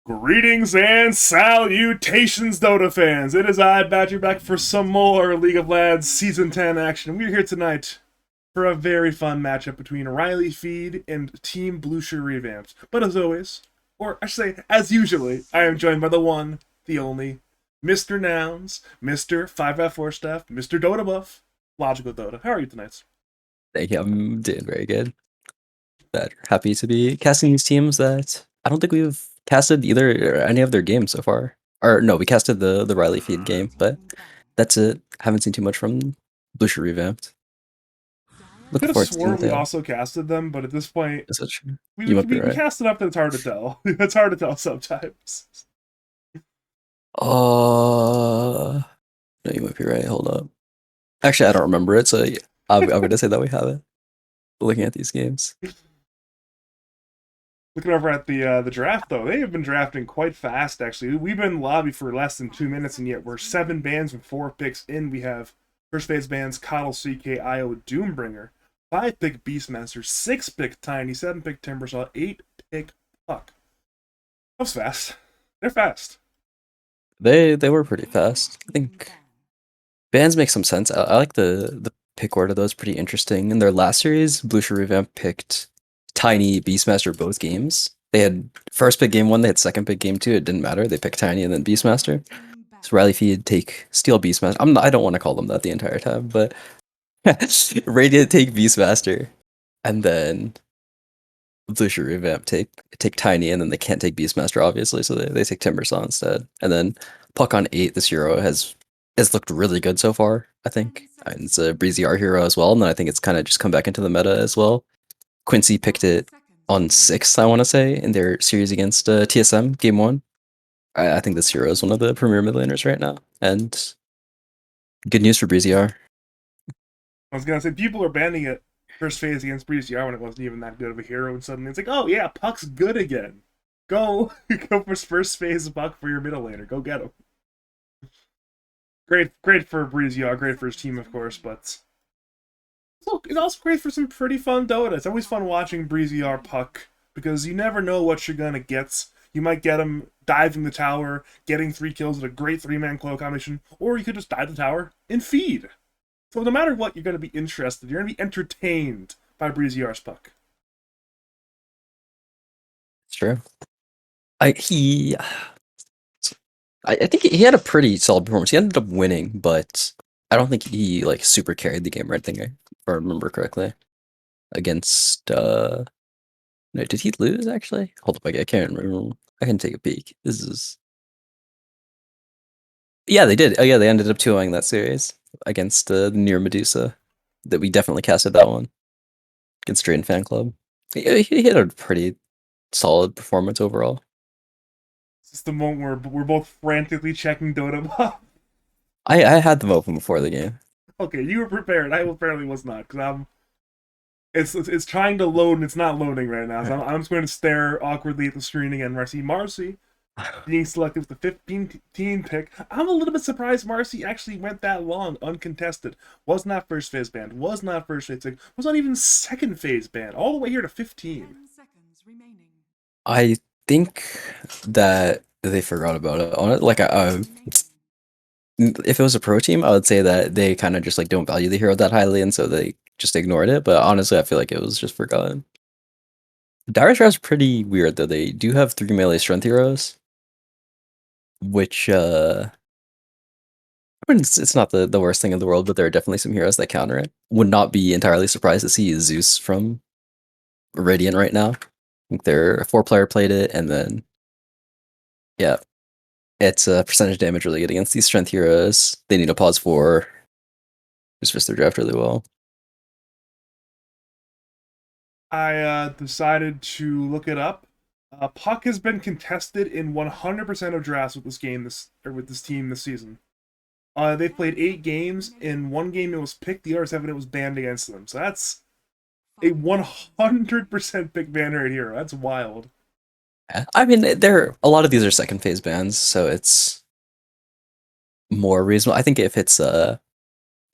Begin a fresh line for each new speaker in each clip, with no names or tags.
Greetings and salutations, Dota fans! It is I, Badger, back for some more League of Legends Season 10 action. We're here tonight for a very fun matchup between Reily, Feid, and Team Bloosher Revamped. But as always, or I should say, as usually, I am joined by the one, the only, Mr. Nouns, Mr. 5F4 Staff, Mr. Dota Buff, Logical Dota. How are you tonight?
Thank you. I'm doing very good. But happy to be casting these teams that I don't think we've casted either or any of their games so far. Or no, we casted the Riley feed game, but that's it. Haven't seen too much from Bloosher Revamped.
Could
Looking
have
forward to seeing
swore
what they
we
have.
also casted them, but at this point,
Is that true?
we,
You
we,
might be
we
right.
cast enough that it's hard to tell. It's hard to tell sometimes.
No, you might be right. Hold up. Actually, I don't remember it, so I'm gonna say that we have it. Looking at these games.
Looking over at the draft, though, they have been drafting quite fast. Actually, we've been in lobby for less than 2 minutes, and yet we're 7 bands and 4 picks in. We have first phase bands Coddle, CK, IO, Doombringer, 5 pick Beastmaster, 6 pick Tiny, 7 pick Timbersaw, 8 pick Puck. That was fast. They're fast.
They were pretty fast. I think bands make some sense. I like the pick order. That was pretty interesting. In their last series, Blucher Revamp picked Tiny, Beastmaster both games. They had first pick game one, they had second pick game two. It didn't matter. They picked Tiny and then Beastmaster. So Riley Feed take Steel Beastmaster. I don't want to call them that the entire time, but Radiant take Beastmaster, and then Blucher Revamp take Tiny, and then they can't take Beastmaster obviously, so they take Timbersaw instead. And then Puck on 8 this hero has looked really good so far, I think. And it's a Breezy R hero as well, and then I think it's kind of just come back into the meta as well. Quincy picked it on 6, I want to say, in their series against TSM game 1. I think this hero is one of the premier mid laners right now, and good news for Breezy R.
I was gonna say people are banning it first phase against BCR when it wasn't even that good of a hero, and suddenly it's like, oh yeah, Puck's good again. Go, go for first phase Puck for your middle laner. Go get him. Great for Breezy, great for his team, of course, but look, it's also great for some pretty fun Dota. It's always fun watching Breezy Puck because you never know what you're gonna get. You might get him diving the tower, getting 3 kills with a great 3-man clo combination, or you could just dive the tower and feed. So no matter what, you're gonna be interested. You're gonna be entertained by Breezy Puck.
It's true. I he I think he had a pretty solid performance. He ended up winning, but I don't think he like super carried the game or anything, if I remember correctly. Against no, did he lose actually? Hold up, I can't remember. I can take a peek. This is yeah, they did. Oh yeah, they ended up 2-0 that series against the near Medusa. That we definitely casted that one against Drain Fan Club. He had a pretty solid performance overall.
It's the moment where we're both frantically checking Dota.
I had them open before the game.
Okay, you were prepared. I apparently was not because I'm. It's trying to load and it's not loading right now. So I'm just going to stare awkwardly at the screen again. Where I see Marcy being selected with the 15 pick. I'm a little bit surprised Marcy actually went that long uncontested. Was not first phase banned. Was not first phase pick. Was not even second phase banned. All the way here to 15.
I think that they forgot about it on it. Like, if it was a pro team, I would say that they kind of just like don't value the hero that highly, and so they just ignored it. But honestly, I feel like it was just forgotten. Dire Stra's pretty weird though. They do have 3 melee strength heroes, which I mean, it's not the worst thing in the world, but there are definitely some heroes that counter it. Would not be entirely surprised to see Zeus from Radiant right now. I think their 4 player played it, and then yeah, it's percentage damage really good against these strength heroes. They need a pause for just fits their draft really well.
I decided to look it up. Puck has been contested in 100% of drafts with this game with this team this season. They've played 8 games. In one game, it was picked. The other 7, it was banned against them. So that's a 100% pick ban rate hero. That's wild.
Yeah. I mean, there a lot of these are second phase bans, so it's more reasonable. I think if it's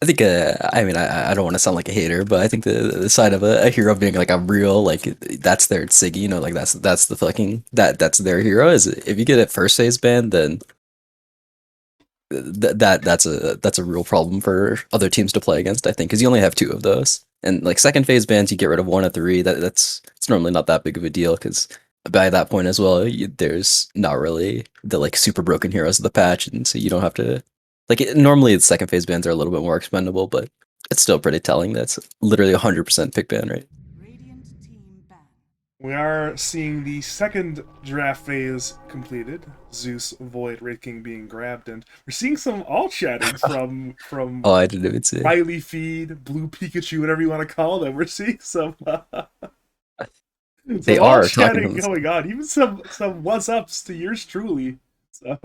I think, I mean, I don't want to sound like a hater, but I think the side of a hero being like a real, like, that's their Siggy, you know, like that's the fucking, that's their hero is if you get it first phase banned, then that's a real problem for other teams to play against, I think, because you only have two of those. And like second phase bans, you get rid of one of three. That's it's normally not that big of a deal because by that point as well, there's not really the like super broken heroes of the patch, and so you don't have to like normally the second phase bans are a little bit more expendable, but it's still pretty telling. That's literally 100% pick ban rate.
We are seeing the second draft phase completed. Zeus, Void, Wraith King being grabbed, and we're seeing some all chatting from
Oh, I didn't even see.
Reily Feid, Blue Pikachu, whatever you want to call them. We're seeing
They
some all
are talking
chatting
from this.
going on. Even some what's ups to yours truly. So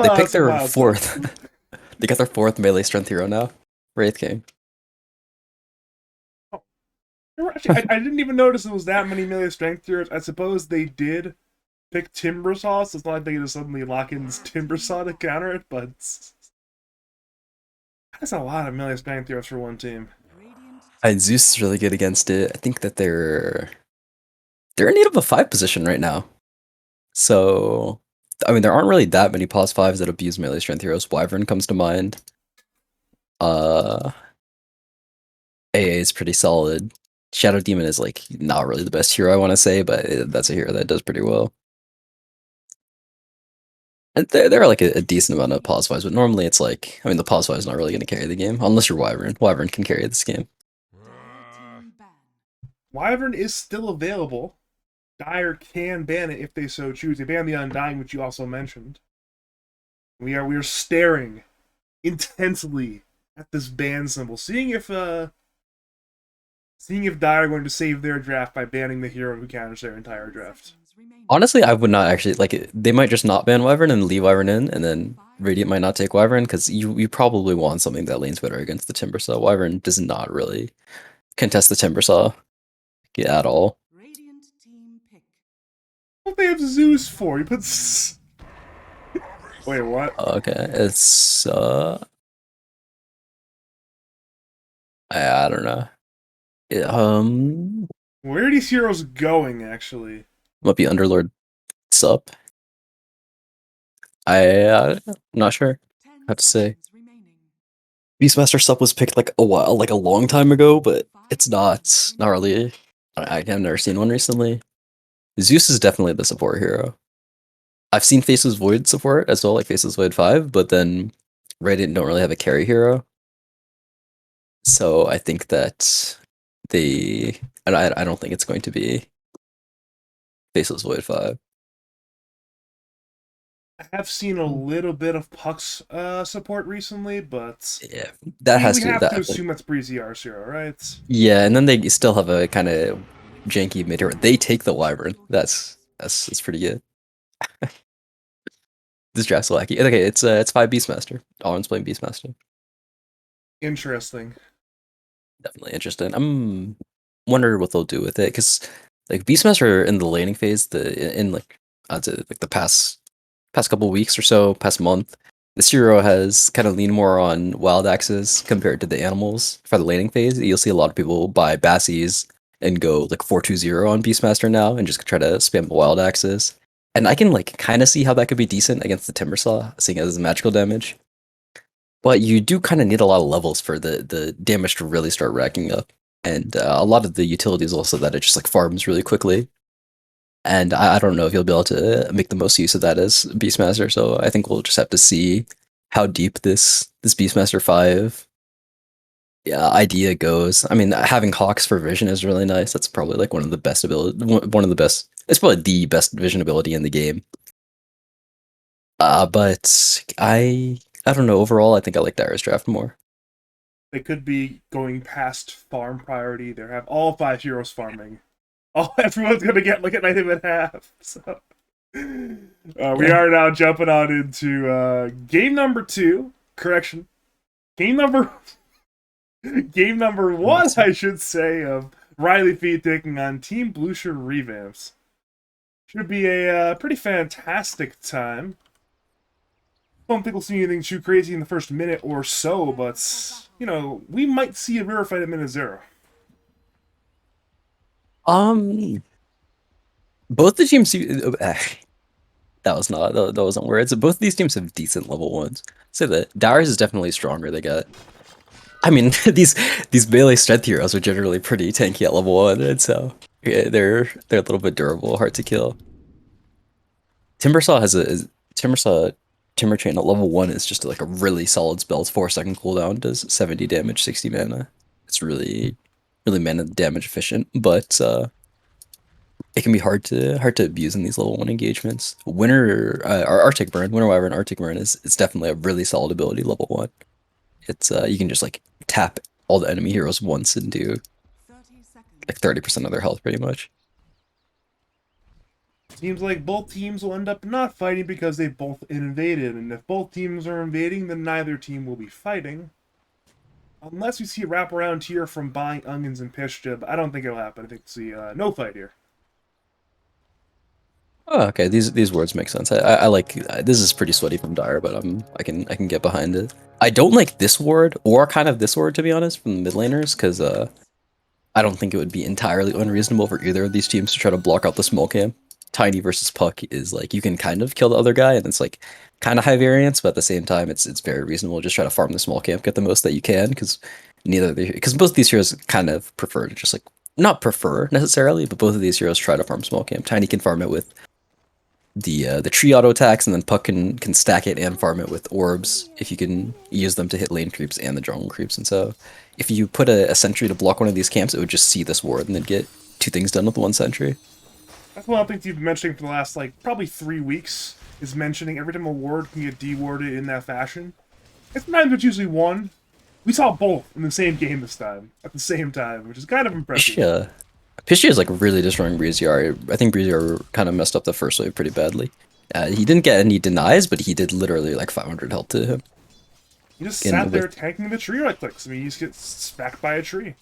They picked
some
their
wild stuff.
fourth. They got their fourth melee strength hero now. Wraith King.
Actually, I didn't even notice it was that many melee strength tiers. I suppose they did pick Timbersaw, so it's not like they can just suddenly lock in Timbersaw to counter it, but that's a lot of melee strength tiers for one team.
And Zeus is really good against it. I think that they're in need of a five position right now. So I mean there aren't really that many pos fives that abuse melee strength heroes. Wyvern comes to mind. Uh AA is pretty solid. Shadow Demon is like not really the best hero I want to say, but that's a hero that does pretty well. And they're like a decent amount of pos fives, but normally it's like I mean the pos five is not really going to carry the game unless you're Wyvern. Wyvern can carry this game.
Wyvern is still available. Dire can ban it if they so choose. They ban the Undying, which you also mentioned. We are staring intensely at this ban symbol, seeing if Dire are going to save their draft by banning the hero who counters their entire draft.
Honestly, I would not actually like it. They might just not ban Wyvern and leave Wyvern in, and then Radiant might not take Wyvern because you probably want something that lanes better against the Timbersaw. Wyvern does not really contest the Timbersaw at all.
What they have Zeus for? He puts. Wait, what?
Okay, it's I don't know. It,
Where are these heroes going, actually?
might be Underlord sup. I'm not sure. I have to say, Beastmaster sup was picked like a while, like a long time ago, but it's not really. I've never seen one recently. Zeus is definitely the support hero. I've seen Faceless Void support as well, like Faceless Void 5, but then Radiant don't really have a carry hero. So I think that they I don't think it's going to be Faceless Void 5.
I have seen a little bit of Puck's support recently, but
Yeah. That
we,
has
we
to
have to
that
assume that's Breezy Arceo, right?
Yeah, and then they still have a kind of janky mid hero. They take the Wyvern. That's pretty good. This draft's wacky. Okay, it's 5 Beastmaster. Alron's playing Beastmaster.
Interesting.
Definitely interesting. I'm wondering what they'll do with it because like Beastmaster in the laning phase, the in like I'd say like the past couple weeks or so, past month, this hero has kind of leaned more on wild axes compared to the animals for the laning phase. You'll see a lot of people buy Bassies and go like 4-2-0 on Beastmaster now and just try to spam the wild axes. And I can like kind of see how that could be decent against the Timbersaw, seeing as magical damage. But you do kind of need a lot of levels for the damage to really start racking up. And a lot of the utilities also that it just like farms really quickly. And I don't know if you'll be able to make the most use of that as Beastmaster. So I think we'll just have to see how deep this Beastmaster 5 idea goes. I mean, having Hawks for vision is really nice. That's probably like one of the best ability, one of the best. It's probably the best vision ability in the game. But I don't know. Overall, I think I like Dire's draft more.
They could be going past farm priority. They have all 5 heroes farming. Oh, everyone's gonna get like a knight and half. So we
Yeah.
are now jumping on into game number 2. Correction, game number game number 1, I should say, of Reily Feid taking on Team Bloosher Revamps. Should be a pretty fantastic time. don't think we'll see anything too crazy in the first minute or so, but, you know, we might see a mirror fight at minute 0.
Um, both the teams. That was not that wasn't words. Both of these teams have decent level ones. So that Dowers is definitely stronger. They got. I mean, these melee strength heroes are generally pretty tanky at level 1, and so yeah, they're a little bit durable, hard to kill. Timbersaw has Timbersaw Timber Chain at level 1 is just like a really solid spell. It's 4-second cooldown, does 70 damage, 60 mana. It's really mana damage efficient, but it can be hard to abuse in these level 1 engagements. Our Arctic Burn, Winter Wyvern Arctic Burn is it's definitely a really solid ability level 1. It's you can just like tap all the enemy heroes once and do like 30% of their health pretty much.
Seems like both teams will end up not fighting because they both invaded, and if both teams are invading, then neither team will be fighting. Unless we see a wraparound here from buying onions and Pishja, but I don't think it'll happen. I think we'll see no fight here.
Oh, okay. These words make sense. I like this is pretty sweaty from Dire, but I can get behind it. I don't like this word or kind of this word to be honest from the mid laners because I don't think it would be entirely unreasonable for either of these teams to try to block out the small camp. Tiny versus Puck is like you can kind of kill the other guy and it's like kind of high variance, but at the same time it's very reasonable to just try to farm the small camp, get the most that you can because because both of these heroes kind of prefer to just like not prefer necessarily, but both of these heroes try to farm small camp. Tiny can farm it with the tree auto attacks, and then Puck can stack it and farm it with orbs if you can use them to hit lane creeps and the jungle creeps. And so, if you put a sentry to block one of these camps, it would just see this ward and then get 2 things done with 1 sentry.
That's one of the things you've been mentioning for the last, like, probably 3 weeks, is mentioning every time a ward can get dewarded in that fashion. It's sometimes it's usually one. We saw both in the same game this time, at the same time, which is kind of impressive.
Pishy is like really destroying Breeziar. I think Breeziar kind of messed up the first wave pretty badly. He didn't get any denies, but he did literally like 500 health to him.
He just sat there tanking the tree right clicks. I mean, he just gets smacked by a tree.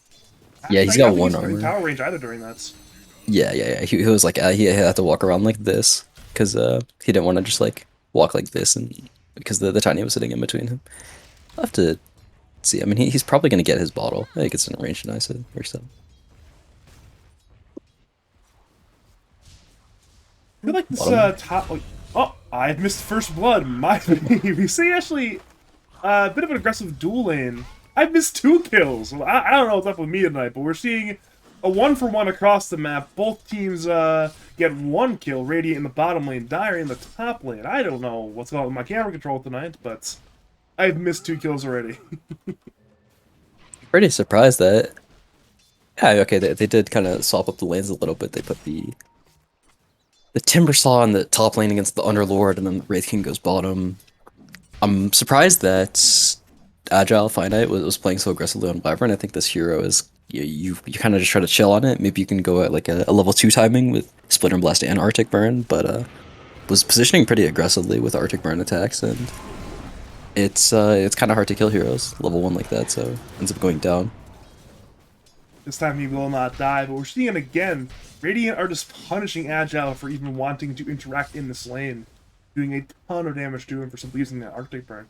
Yeah, he's got 1 armor.
Tower range either during that.
Yeah. He was like he had to walk around like this because he didn't want to just like walk like this, and because the tiny was sitting in between him. I'll have to see. I mean, he's probably gonna get his bottle. I think it's in range nice or so.
I feel like this top. Like, oh, I've missed first blood. My we see actually a bit of an aggressive duel lane. I've missed 2 kills. I don't know what's up with me tonight, but we're seeing a 1-for-1 across the map. Both teams get 1 kill. Radiant in the bottom lane, Dire in the top lane. I don't know what's going on with my camera control tonight, but I've missed 2 kills already.
Pretty surprised that. Yeah, okay, they did kind of swap up the lanes a little bit. They put the Timbersaw in the top lane against the Underlord, and then the Wraith King goes bottom. I'm surprised that Agile Finite was playing so aggressively on Wyvern. I think this hero is you kind of just try to chill on it. Maybe you can go at like a level 2 timing with Splinter Blast and Arctic Burn, but was positioning pretty aggressively with Arctic Burn attacks, and it's kind of hard to kill heroes level 1 like that, so ends up going down.
This time he will not die, but we're seeing it again. Radiant are just punishing Agile for even wanting to interact in this lane, doing a ton of damage to him for simply using that Arctic Burn.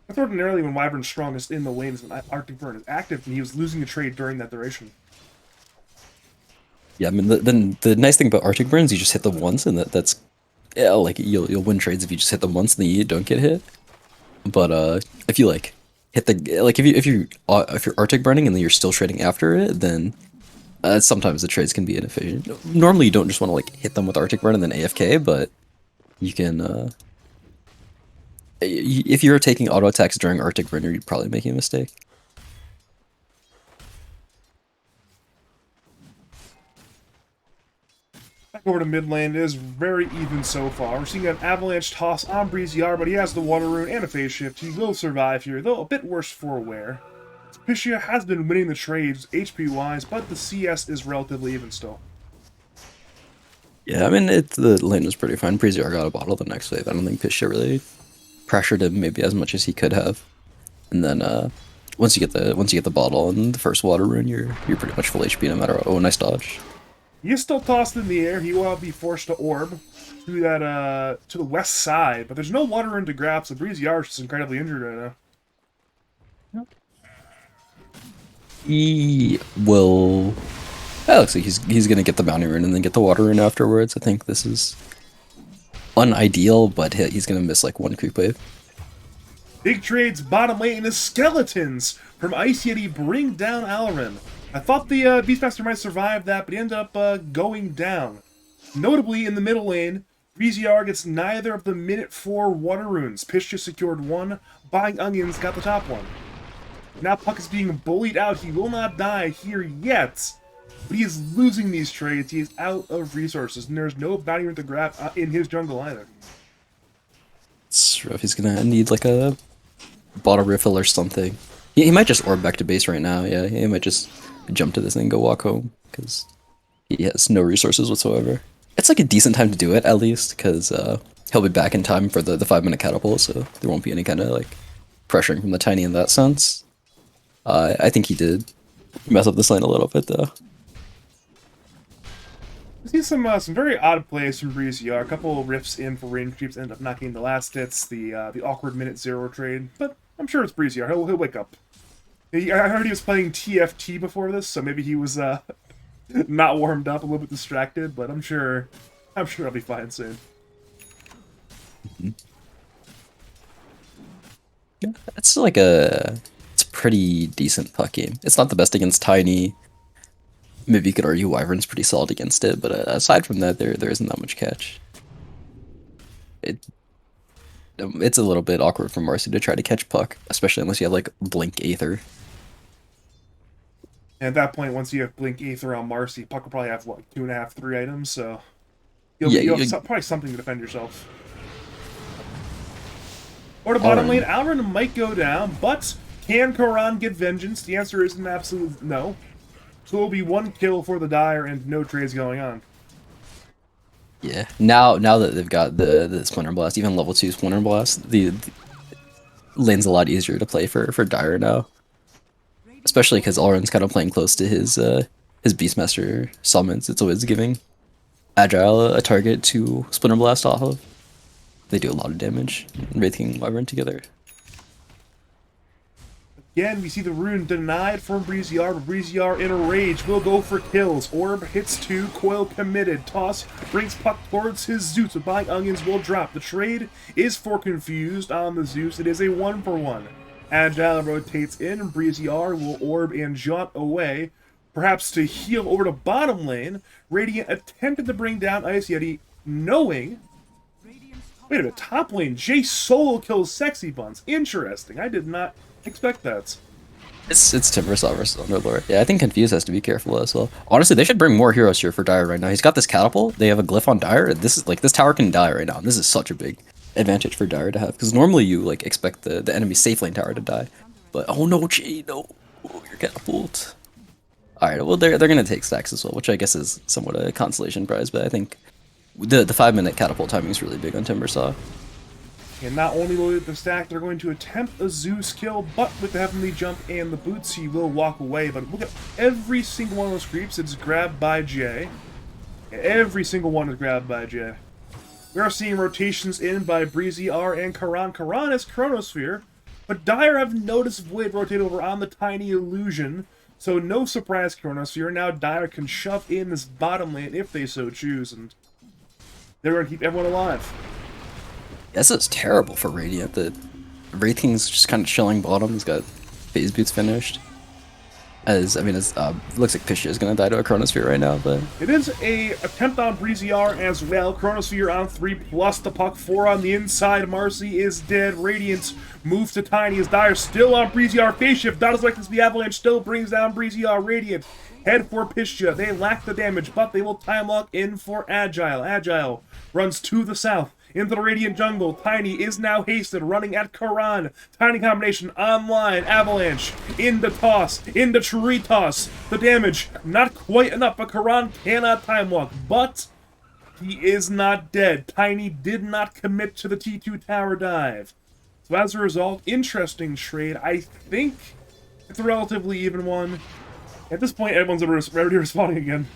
That's ordinarily when Wyvern's strongest in the lanes when Arctic Burn is active, and he was losing a trade during that duration.
Yeah, I mean the nice thing about Arctic Burn is you just hit them once, and that's yeah, like you'll win trades if you just hit them once and then you don't get hit. But if you like hit the like if you're Arctic Burning and then you're still trading after it, then sometimes the trades can be inefficient. Normally you don't just want to like hit them with Arctic Burn and then AFK, but you can if you're taking auto attacks during Arctic Burn, you're probably making a mistake.
Back over to mid lane, it is very even so far. We're seeing an avalanche toss on Breeziar, but he has the water rune and a phase shift. He will survive here, though a bit worse for wear. Pishia has been winning the trades HP-wise, but the CS is relatively even still.
Yeah, I mean the lane was pretty fine. Breeziar got a bottle the next wave. I don't think Pishia really pressured him maybe as much as he could have. And then once you get the bottle and the first water rune, you're pretty much full HP no matter what. Oh, nice dodge.
He is still tossed in the air. He will be forced to orb to that to the west side, but there's no water rune to grab, so Breezy R is just incredibly injured right now.
He will. That looks like he's gonna get the bounty rune and then get the water rune afterwards. I think this is unideal, but he's gonna miss like one creep wave.
Big trades bottom lane is skeletons from Ice Yeti bring down Alrin. I thought the Beastmaster might survive that, but he ended up going down. Notably, in the middle lane, Breezy R gets neither of the minute 4 water runes. Pisha secured one, Buying Onions got the top one. Now Puck is being bullied out. He will not die here yet, but he is losing these trades. He is out of resources, and there's no bounty rune to grab in his jungle either.
It's rough. He's gonna need like a bottle refill or something. He might just orb back to base right now. Yeah, he might just jump to this thing and go walk home because he has no resources whatsoever. It's like a decent time to do it at least because he'll be back in time for the 5-minute catapult, so there won't be any kind of like pressuring from the tiny in that sense. I think he did mess up this lane a little bit though.
We see some very odd plays from Breezy R. A couple of riffs in for range creeps end up knocking the last hits, the awkward minute 0 trade, but I'm sure it's Breezy R. He'll wake up. I heard he was playing TFT before this, so maybe he was not warmed up, a little bit distracted, but I'm sure I'll be fine soon.
Yeah, it's like a pretty decent puck game. It's not the best against tiny. Maybe you could argue Wyvern's pretty solid against it, but aside from that, there isn't that much catch. It's a little bit awkward for Marcy to try to catch puck, especially unless you have like Blink Aether.
And at that point, once you have Blink Aether on Marcy, Puck will probably have, what, 2.5, 3 items, so you'll have probably something to defend yourself. Or the bottom lane, Alrin might go down, but can Karan get vengeance? The answer is an absolute no. So it will be 1 kill for the Dire and no trades going on.
Yeah, now that they've got the Splinter Blast, even level 2 Splinter Blast, the lane's a lot easier to play for Dire now. Especially because Alrin's kind of playing close to his Beastmaster summons. It's always giving Agile a target to Splinter Blast off of. They do a lot of damage, Wraith King and Wyvern together.
Again, we see the rune denied from Breezy R, but Breezy R in a rage will go for kills. Orb hits 2, Coil committed. Toss brings Puck towards his Zeus, but Buying Onions will drop. The trade is for Confused on the Zeus. It is a 1-for-1. Agile rotates in, Breezy R will orb and jaunt away, perhaps to heal over to bottom lane. Radiant attempted to bring down Ice Yeti, knowing... Wait a minute, top lane, Jay solo kills Sexy Buns. Interesting, I did not expect that.
It's Timbersaw versus Underlord. Yeah, I think Confused has to be careful as well. Honestly, they should bring more heroes here for Dire right now. He's got this catapult, they have a glyph on Dire. This tower can die right now, and this is such a big advantage for Dire to have, because normally you like expect the enemy safe lane tower to die, but oh no, Jay, no, your catapult. All right, well they're gonna take stacks as well, which I guess is somewhat a consolation prize, but I think the 5-minute catapult timing is really big on Timbersaw.
And not only will the stack, they're going to attempt a Zeus kill, but with the Heavenly Jump and the boots, he will walk away. But look at every single one of those creeps. It's grabbed by Jay. Every single one is grabbed by Jay. We are seeing rotations in by Breezy R and Karan. Karan is Chronosphere, but Dire have noticed Void rotate over on the Tiny Illusion, so no surprise Chronosphere. Now Dire can shove in this bottom lane if they so choose, and they're going to keep everyone alive.
This is terrible for Radiant. The Wraith King's just kind of chilling bottom. He's got phase boots finished. Looks like Pisha is gonna die to a Chronosphere right now, but
it is a attempt on Breezy R as well. Chronosphere on 3 plus the Puck 4 on the inside. Marcy is dead. Radiant moves to Tiny as Dire still on Breezy R. Phase shift. Not as likely as the Avalanche still brings down Breezy R. Radiant head for Pisha. They lack the damage, but they will time lock in for Agile. Agile runs to the south. Into the Radiant jungle. Tiny is now hasted, running at Karan. Tiny combination online. Avalanche. In the toss. In the tree toss. The damage, not quite enough, but Karan cannot time walk. But he is not dead. Tiny did not commit to the T2 tower dive. So as a result, interesting trade. I think it's a relatively even one. At this point, everyone's already respawning again.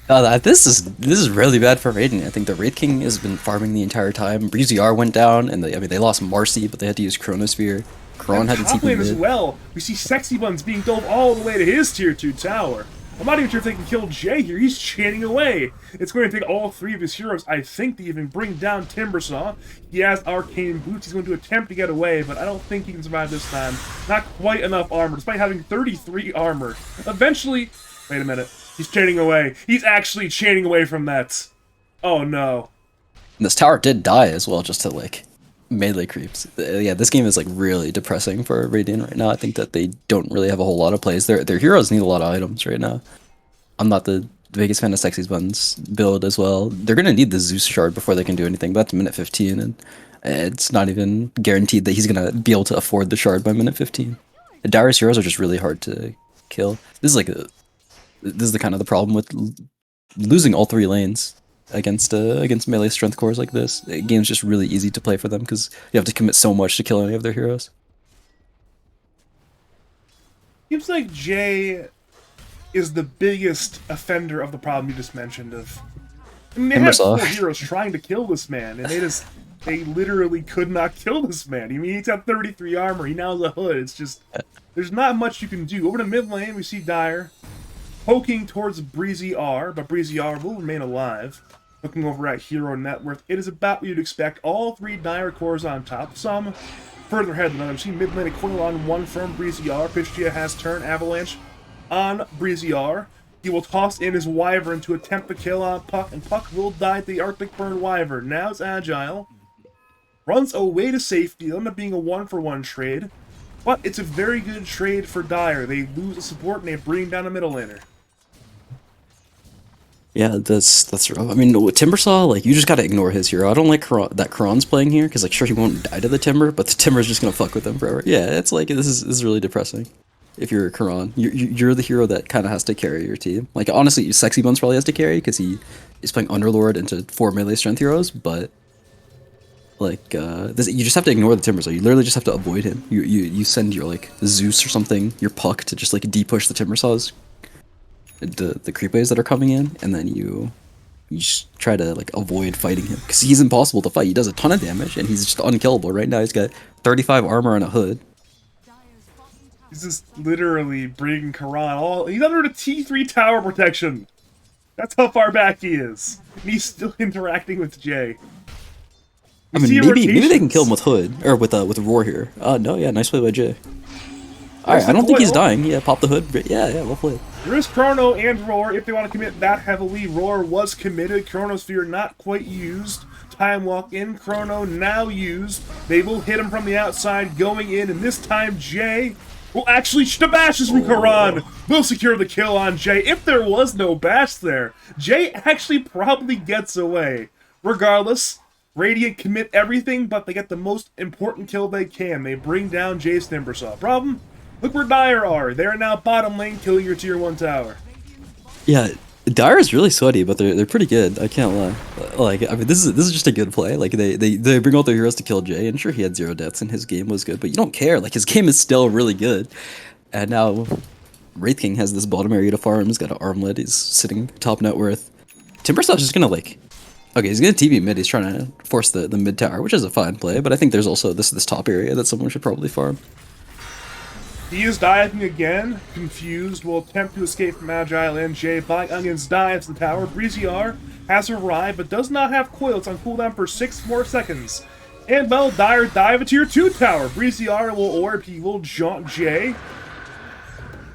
This is really bad for Raiden. I think the Wraith King has been farming the entire time. Breezy R went down, and I mean they lost Marcy, but they had to use Chronosphere. Kron had to
top
TP
lane as
mid.
well. We see Sexy Buns being dove all the way to his tier 2 tower. I'm not even sure if they can kill Jay here. He's chanting away. It's going to take all three of his heroes, I think, to even bring down Timbersaw. He has Arcane Boots. He's going to attempt to get away, but I don't think he can survive this time. Not quite enough armor, despite having 33 armor. Eventually... Wait a minute. He's chanting away. He's actually chanting away from that. Oh, no.
And this tower did die as well, just to, like, melee creeps. Yeah, this game is, like, really depressing for Radiant right now. I think that they don't really have a whole lot of plays. Their heroes need a lot of items right now. I'm not the biggest fan of Sexy Buns build as well. They're going to need the Zeus shard before they can do anything, but that's minute 15, and it's not even guaranteed that he's going to be able to afford the shard by minute 15. The Darius heroes are just really hard to kill. This is the kind of the problem with losing all three lanes against melee strength cores like this. The game's just really easy to play for them because you have to commit so much to kill any of their heroes.
Seems like Jay is the biggest offender of the problem you just mentioned. I mean, they had 4 heroes trying to kill this man, and they literally could not kill this man. I mean, he's got 33 armor. He now has a hood. It's just there's not much you can do. Over to mid lane, we see Dire poking towards Breezy R, but Breezy R will remain alive. Looking over at Hero Net Worth, it is about what you'd expect. All 3 Dire cores on top. Some further ahead than others. See mid lane a coil on 1 from Breezy R. Pitchia has turn Avalanche on Breezy R. He will toss in his Wyvern to attempt the kill on Puck, and Puck will die to the Arctic Burn Wyvern. Now it's Agile. Runs away to safety. It'll end up being a 1-for-1 trade. But it's a very good trade for Dire. They lose a support and they bring down a middle laner.
Yeah, that's rough. I mean, with Timbersaw, like, you just gotta ignore his hero. I don't like that Karan's playing here, because, like, sure, he won't die to the Timber, but the Timber's just gonna fuck with him forever. Yeah, it's like, this is really depressing. If you're a Karan, you're the hero that kind of has to carry your team. Like, honestly, Sexy Buns probably has to carry, because he is playing Underlord into 4 melee strength heroes, but, like, you just have to ignore the Timber, so you literally just have to avoid him. You send your, like, Zeus or something, your Puck, to just, like, de-push the Timbersaws, the creep waves that are coming in, and then you just try to, like, avoid fighting him, because he's impossible to fight. He does a ton of damage, and he's just unkillable. Right now, he's got 35 armor and a hood.
He's just literally bringing Karan he's under the T3 tower protection. That's how far back he is. And he's still interacting with Jay.
I mean, maybe they can kill him with hood, or with roar here. No, yeah, nice play by Jay. Alright, I don't think he's dying. Yeah, pop the hood. Yeah, well played.
There is Chrono and Roar if they want to commit that heavily. Roar was committed. Chronosphere not quite used. Time Walk in. Chrono now used. They will hit him from the outside going in, and this time Jay will actually bashes from Karan. Will secure the kill on Jay. If there was no bash there, Jay actually probably gets away. Regardless, Radiant commit everything, but they get the most important kill they can. They bring down Jay's Timbersaw. Problem? Look where Dire are. They're now bottom lane killing your tier 1 tower.
Yeah, Dire is really sweaty, but they're pretty good. I can't lie. Like, I mean, this is just a good play. Like, they bring out their heroes to kill Jay, and sure, he had 0 deaths and his game was good, but you don't care. Like, his game is still really good. And now Wraith King has this bottom area to farm. He's got an armlet. He's sitting top net worth. Timbersaw's just gonna, like, okay, he's gonna TB mid. He's trying to force the mid tower, which is a fine play, but I think there's also this top area that someone should probably farm.
He is diving again. Confused, will attempt to escape from Agile and Jay. Black Onions dives the tower. Breezy R has arrived, but does not have coil. It's on cooldown for 6 more seconds. And well, Dire dive a tier 2 tower. Breezy R will orb. He will jaunt Jay.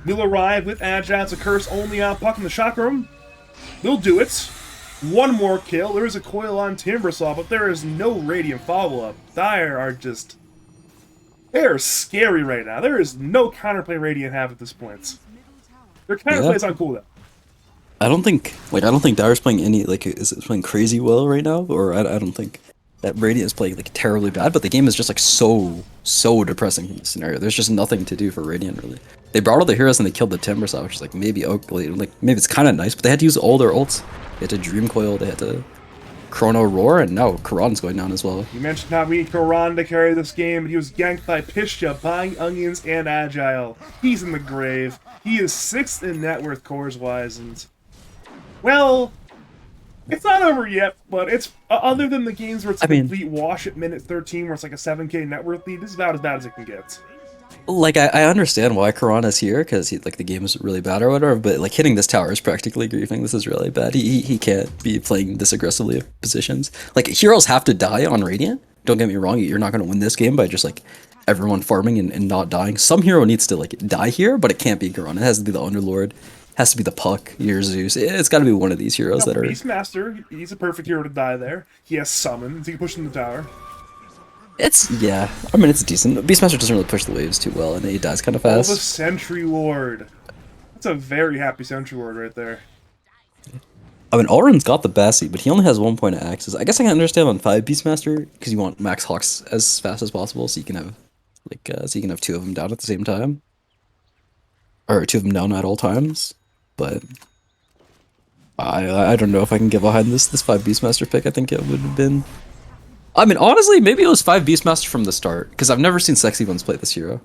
He'll arrive with Agile. It's a curse only on Puck in the shock room. They'll do it. 1 more kill. There is a coil on Timbersaw, but there is no Radiant follow-up. Dire are just... they're scary right now. There is no counterplay Radiant have at this point. Their counterplay is on cooldown.
I don't think Dire's playing is playing crazy well right now, or I don't think that Radiant is playing, like, terribly bad, but the game is just, like, so depressing in this scenario. There's just nothing to do for Radiant, really. They brought all the heroes and they killed the Timbersaw, which is, like, maybe it's kind of nice, but they had to use all their ults. They had to Dream Coil, they had to Chrono Roar, and now Karan's going down as well.
You mentioned how we need Karan to carry this game, but he was ganked by Pisha, buying Onions, and Agile. He's in the grave. He is 6th in net worth cores-wise, and Well, it's not over yet, but it's other than the games where it's a
I mean,
complete wash at minute 13, where it's like a 7K net worth lead. This is about as bad as it can get.
like I understand why Karana's here because like the game is really bad or whatever, but like hitting this tower is practically griefing. This is really bad. He can't be playing this aggressively of positions. Like heroes have to die on Radiant. Don't get me wrong, you're not gonna win this game by just like everyone farming and not dying. Some hero needs to like die here, but it can't be Karana. It has to be the Underlord. Has to be the Puck, your Zeus. It's got to be one of these heroes that are.
Beastmaster, he's a perfect hero to die there. He has summons. He can push in the tower.
It's yeah. I mean, it's decent. Beastmaster doesn't really push the waves too well, and he dies kind of
Oh, the
fast.
Sentry Ward. That's a very happy Sentry Ward right there.
I mean, Alrun's got the Bassi, but he only has 1 point of access. I guess I can understand on 5 Beastmaster because you want max Hawks as fast as possible, so you can have like so you can have 2 of them down at the same time, or 2 of them down at all times. But I don't know if I can get behind this 5 Beastmaster pick. I think it would have been. I mean, honestly, maybe it was 5 Beastmaster from the start because I've never seen Sexy Ones play this hero.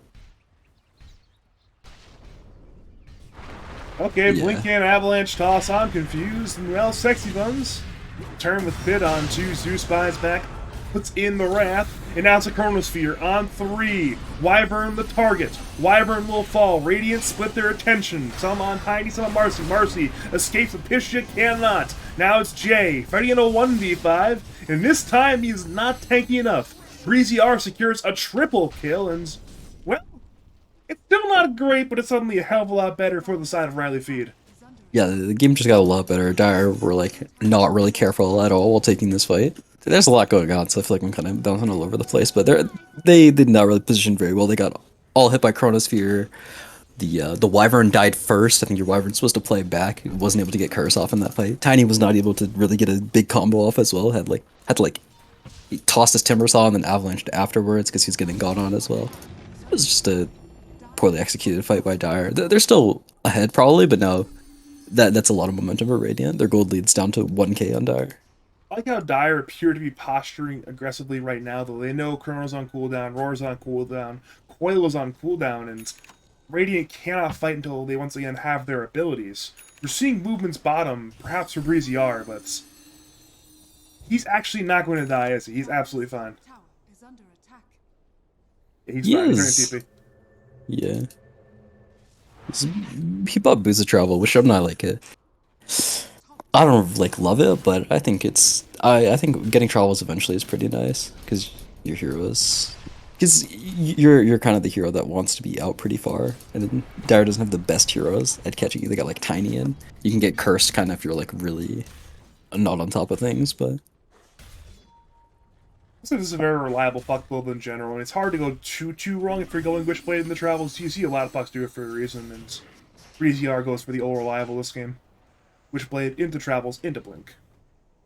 Okay,
Yeah.
Blink and Avalanche toss. I'm confused. And well, Sexy Buns turn with Bid on 2. Zeus buys back, puts in the Wrath, and now it's a Chronosphere on 3. Wyvern the target. Wyvern will fall. Radiant split their attention. Some on Tiny, some on Marcy. Marcy escapes, but Pishit cannot. Now it's Jay fighting in a 1v5, and this time he's not tanky enough. Breezy R secures a triple kill, and well, it's still not great, but it's suddenly a hell of a lot better for the side of Reily Feid.
Yeah, the game just got a lot better. Dire were like not really careful at all while taking this fight. There's a lot going on, so I feel like I'm kind of bouncing all over the place. But they did not really position very well. They got all hit by Chronosphere. The Wyvern died first. I think your Wyvern's supposed to play back. He wasn't able to get Curse off in that fight. Tiny was not able to really get a big combo off as well. Had to like he tossed his Timber Saw and then avalanched afterwards because he was getting gone on as well. It was just a poorly executed fight by Dire. They're still ahead probably, but now that's a lot of momentum for Radiant. Their gold lead's down to 1k on Dire.
I like how Dire appear to be posturing aggressively right now, though they know Chrono's on cooldown, Roar's on cooldown, Coil is on cooldown, and Radiant cannot fight until they once again have their abilities. We're seeing movements bottom, perhaps for Breezy R, but he's actually not going to die, is he? He's absolutely fine. Yeah, he's fine. He's turning TP.
Yeah. He bought Boots of Travel, which I'm not like a. I don't like love it, but I think it's. I think getting travels eventually is pretty nice because your heroes. Because you're kind of the hero that wants to be out pretty far, and then Dire doesn't have the best heroes at catching you. They got like Tiny, and you can get cursed kind of if you're like really not on top of things, but.
So this is a very reliable puck build in general, and it's hard to go too wrong if you're going Witchblade in the travels. You see a lot of pucks do it for a reason, and Breezy R goes for the old reliable this game. Witchblade into travels into Blink.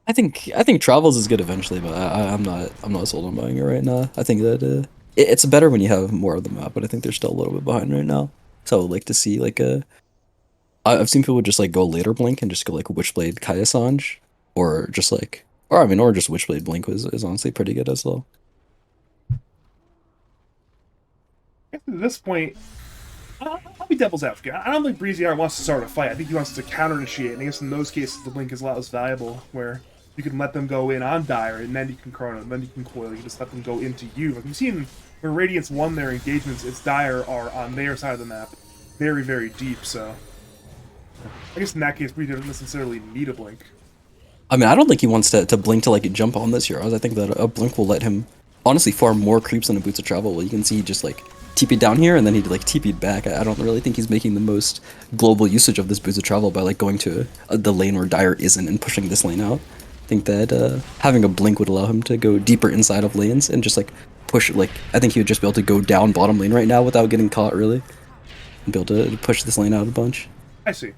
I think travels is good eventually, but I'm not sold on buying it right now. I think that it's better when you have more of the map, but I think they're still a little bit behind right now. So I would like to see like a. I've seen people just like go later Blink and just go like Witchblade Kaya or just like. Or I mean, or just Witchblade Blink is honestly pretty good as well.
At this point, I'll be devil's advocate. I don't think Breezy R wants to start a fight. I think he wants to counter-initiate, and I guess in those cases the Blink is a lot less valuable, where you can let them go in on Dire, and then you can Chrono, and then you can Coil, you can just let them go into you. Like, you've seen when Radiant's won their engagements, its Dire are on their side of the map, very, very deep, so. I guess in that case, Breezy doesn't necessarily need a Blink.
I mean, I don't think he wants to Blink to like jump on this hero. I think that a Blink will let him honestly farm more creeps than a Boots of Travel. Well, you can see he just like TP'd down here and then he'd like TP'd back. I don't really think he's making the most global usage of this Boots of Travel by like going to the lane where Dire isn't and pushing this lane out. I think that having a Blink would allow him to go deeper inside of lanes and just like push like I think he would just be able to go down bottom lane right now without getting caught really and be able to push this lane out a bunch.
I see.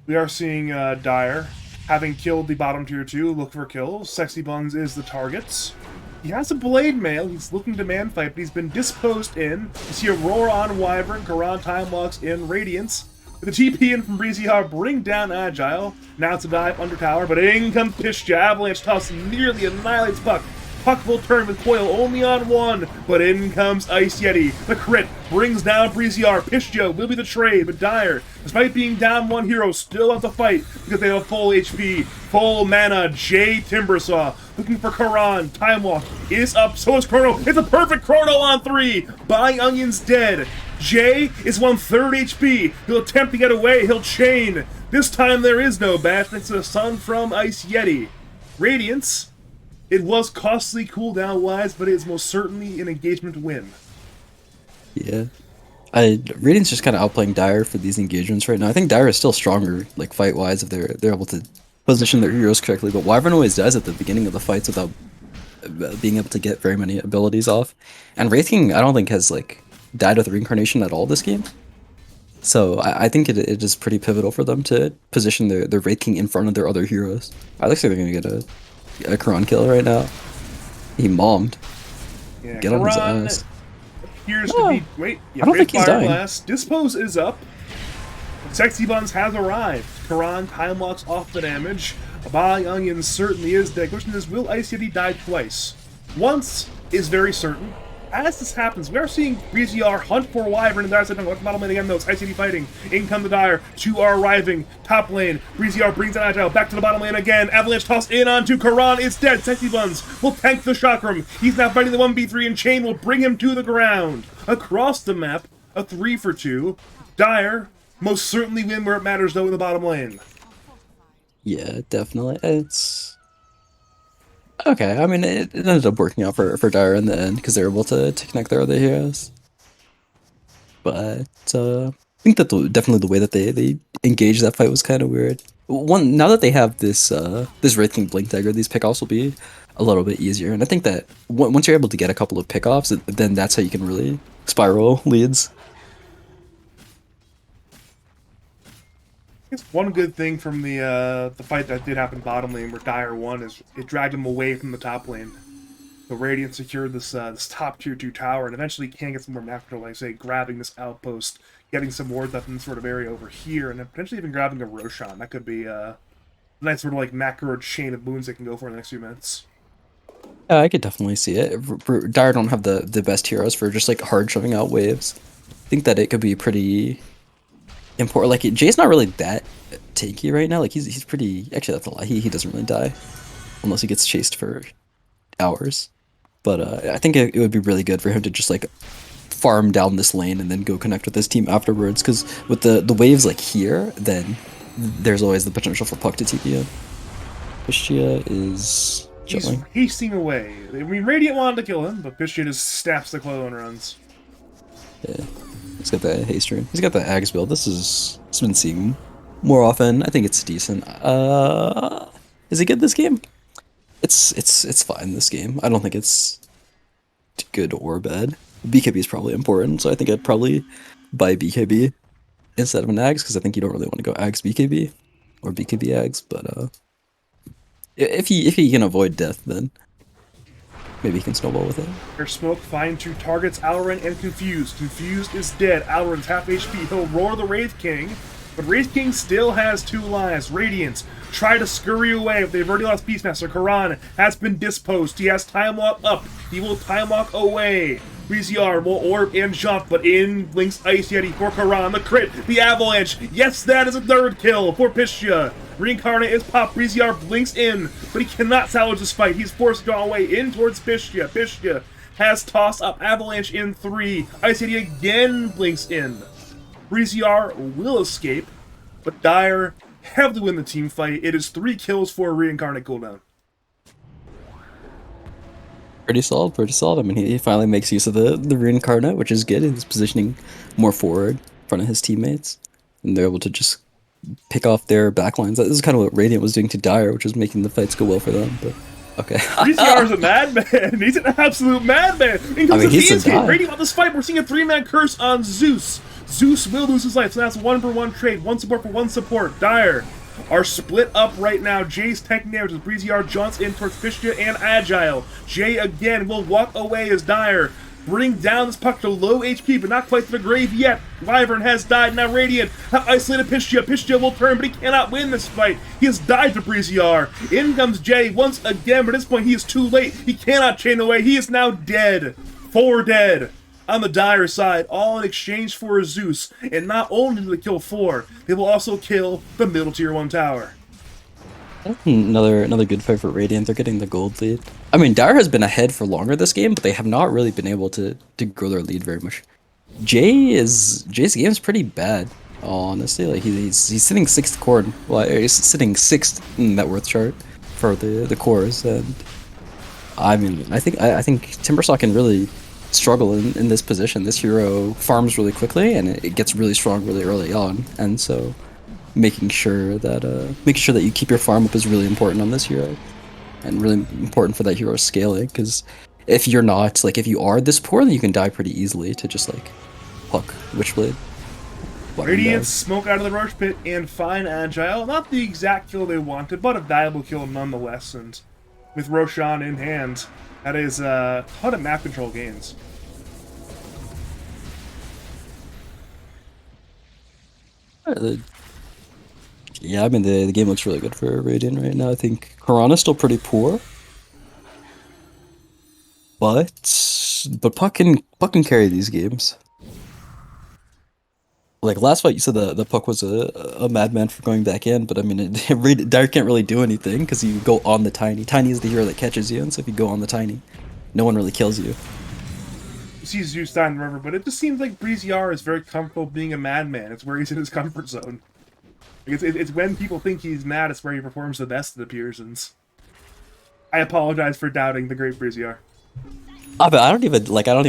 We are seeing Dire having killed the bottom tier 2, look for kills. Sexy Buns is the target. He has a Blade Mail, he's looking to man fight, but he's been disposed in. You see a Roar on Wyvern, Karan time locks in Radiance. With the TP in from Breezy R, bring down Agile. Now it's a dive under tower, but in comes Pishja. Avalanche toss nearly annihilates Puck. puck will turn with Coil only on one, but in comes Ice Yeti. The crit brings down Breeziar. Pistia will be the trade, but Dire, despite being down one hero, still have to fight because they have full HP, full mana. Jay Timbersaw looking for Karan. Time Walk is up, so is Chrono. It's a perfect Chrono on 3. Buying Onion's dead. Jay is 1/3 HP. He'll attempt to get away. He'll chain. This time there is no bash thanks to the Sun from Ice Yeti. Radiance. It was costly cooldown-wise, but it is most certainly an engagement win.
Yeah. Radiant's just kind of outplaying Dire for these engagements right now. I think Dire is still stronger, like, fight-wise, if they're able to position their heroes correctly, but Wyvern always does at the beginning of the fights without being able to get very many abilities off. And Wraith King, I don't think, has, like, died with Reincarnation at all this game. So I think it is pretty pivotal for them to position their Wraith King in front of their other heroes. I looks like they're going to get a Karan kill right now. He mommed.
Yeah,
Get on his ass.
Appears to be. Wait, yeah,
I don't think he's dying.
Blast. Dispose is up. Sexy Buns has arrived. Karan time locks off the damage. Abai Onion certainly is dead. Question is, will Ice Yeti die twice? Once is very certain. As this happens, we are seeing Breeziar hunt for Wyvern, and Dire's like, bottom lane again, though. It's Ice Yeti fighting. In come the Dire. Two are arriving. Top lane. Breeziar brings an Agile. Back to the bottom lane again. Avalanche toss in onto Karan. It's dead. Sexy Buns will tank the Chakram. He's now fighting the 1v3, and Chain will bring him to the ground. Across the map, a 3-for-2. Dire most certainly win where it matters, though, in the bottom lane.
Yeah, definitely. It's okay. I mean, it ended up working out for Dire in the end because they were able to connect their other heroes. But I think that definitely the way that they engaged that fight was kind of weird. Now that they have this Wraith King Blink Dagger, these pickoffs will be a little bit easier. And I think that once you're able to get a couple of pickoffs, then that's how you can really spiral leads.
I guess one good thing from the fight that did happen bottom lane where Dire won is it dragged him away from the top lane. So Radiant secured this top tier 2 tower and eventually can get some more macro, like say grabbing this outpost, getting some wards up in this sort of area over here, and then potentially even grabbing a Roshan. That could be a nice sort of like macro chain of boons they can go for in the next few minutes.
Yeah, I could definitely see it. Dire don't have the best heroes for just like hard shoving out waves. I think that it could be pretty important. Like Jay's not really that tanky right now. Like he's pretty. Actually, that's a lie. He doesn't really die unless he gets chased for hours. But I think it would be really good for him to just like farm down this lane and then go connect with his team afterwards. Because with the waves like here, then there's always the potential for Puck to TP in. Pistia is chilling.
He's hasting away. I mean, Radiant wanted to kill him, but Pistia just snaps the Clo and runs.
Yeah. He's got the haste rune. He's got the Axe build. It's been seen more often. I think it's decent. Is he good this game? It's fine this game. I don't think it's good or bad. BKB is probably important, so I think I'd probably buy BKB instead of an Axe because I think you don't really want to go Axe BKB or BKB Axe. But if he can avoid death, then maybe he can snowball with it.
Their smoke find two targets, Alloran and Confused. Confused is dead. Alloran's half HP. He'll roar the Wraith King, but Wraith King still has 2 lives. Radiant try to scurry away, but they've already lost Beastmaster. Karan has been disposed. He has Time Walk up. He will Time Walk away. Breeziar will orb and jump, but in blinks Ice Yeti for Karan. The crit, the avalanche. Yes, that is a 3rd kill for Pistia. Reincarnate is popped. Breeziar blinks in, but he cannot salvage this fight. He's forced to draw away in towards Pistia. Pistia has tossed up avalanche in 3. Ice Yeti again blinks in. Breeziar will escape, but Dire heavily win the team fight. It is 3 kills for a Reincarnate cooldown.
Pretty solid, pretty solid. I mean, he finally makes use of the Reincarnate, which is good. He's positioning more forward in front of his teammates, and they're able to just pick off their backlines. This is kind of what Radiant was doing to Dire, which was making the fights go well for them. But okay,
Breeziar is a madman. He's an absolute madman.
I mean, he's a god.
Radiant on this fight. We're seeing a 3-man curse on Zeus. Zeus will lose his life, so that's 1-for-1 trade. 1 support for 1 support. Dire are split up right now. Jay's tanking damage as Breeziar jaunts in towards Pistia and Agile. Jay again will walk away as Dire bring down this puck to low HP, but not quite to the grave yet. Wyvern has died, now Radiant have isolated Pistia. Pistia will turn, but he cannot win this fight. He has died to Breeziar. In comes Jay once again, but at this point he is too late. He cannot chain away. He is now dead. 4 dead. On the Dire side, all in exchange for a Zeus. And not only do they kill 4, they will also kill the middle tier 1 tower.
Another good fight for Radiant. They're getting the gold lead. I mean, Dire has been ahead for longer this game, but they have not really been able to grow their lead very much. Jay's game is pretty bad, honestly. Like he's sitting 6th core. Well, he's sitting 6th in net worth chart for the cores, and I mean, I think Timbersaw can really struggle in this position. This hero farms really quickly, and it gets really strong really early on, and so making sure that you keep your farm up is really important on this hero, and really important for that hero's scaling. Because if you're not, like, if you are this poor, then you can die pretty easily to just like Puck Witchblade.
Radiant smoke out of the rush pit and find Agile. Not the exact kill they wanted, but a valuable kill nonetheless. And with Roshan in hand, that is a ton of map control gains.
Yeah, I mean, the game looks really good for Radiant right now. I think Karana's still pretty poor, but Puck can carry these games. Like last fight, you said the Puck was a madman for going back in, but I mean, Dire can't really do anything because you go on the Tiny. Tiny is the hero that catches you, and so if you go on the Tiny, no one really kills you.
You see Zeus die in the river, but it just seems like Breeziar is very comfortable being a madman. It's where he's in his comfort zone. It's when people think he's mad, it's where he performs the best, it appears. And I apologize for doubting the great Breeziar.
But I don't even think I don't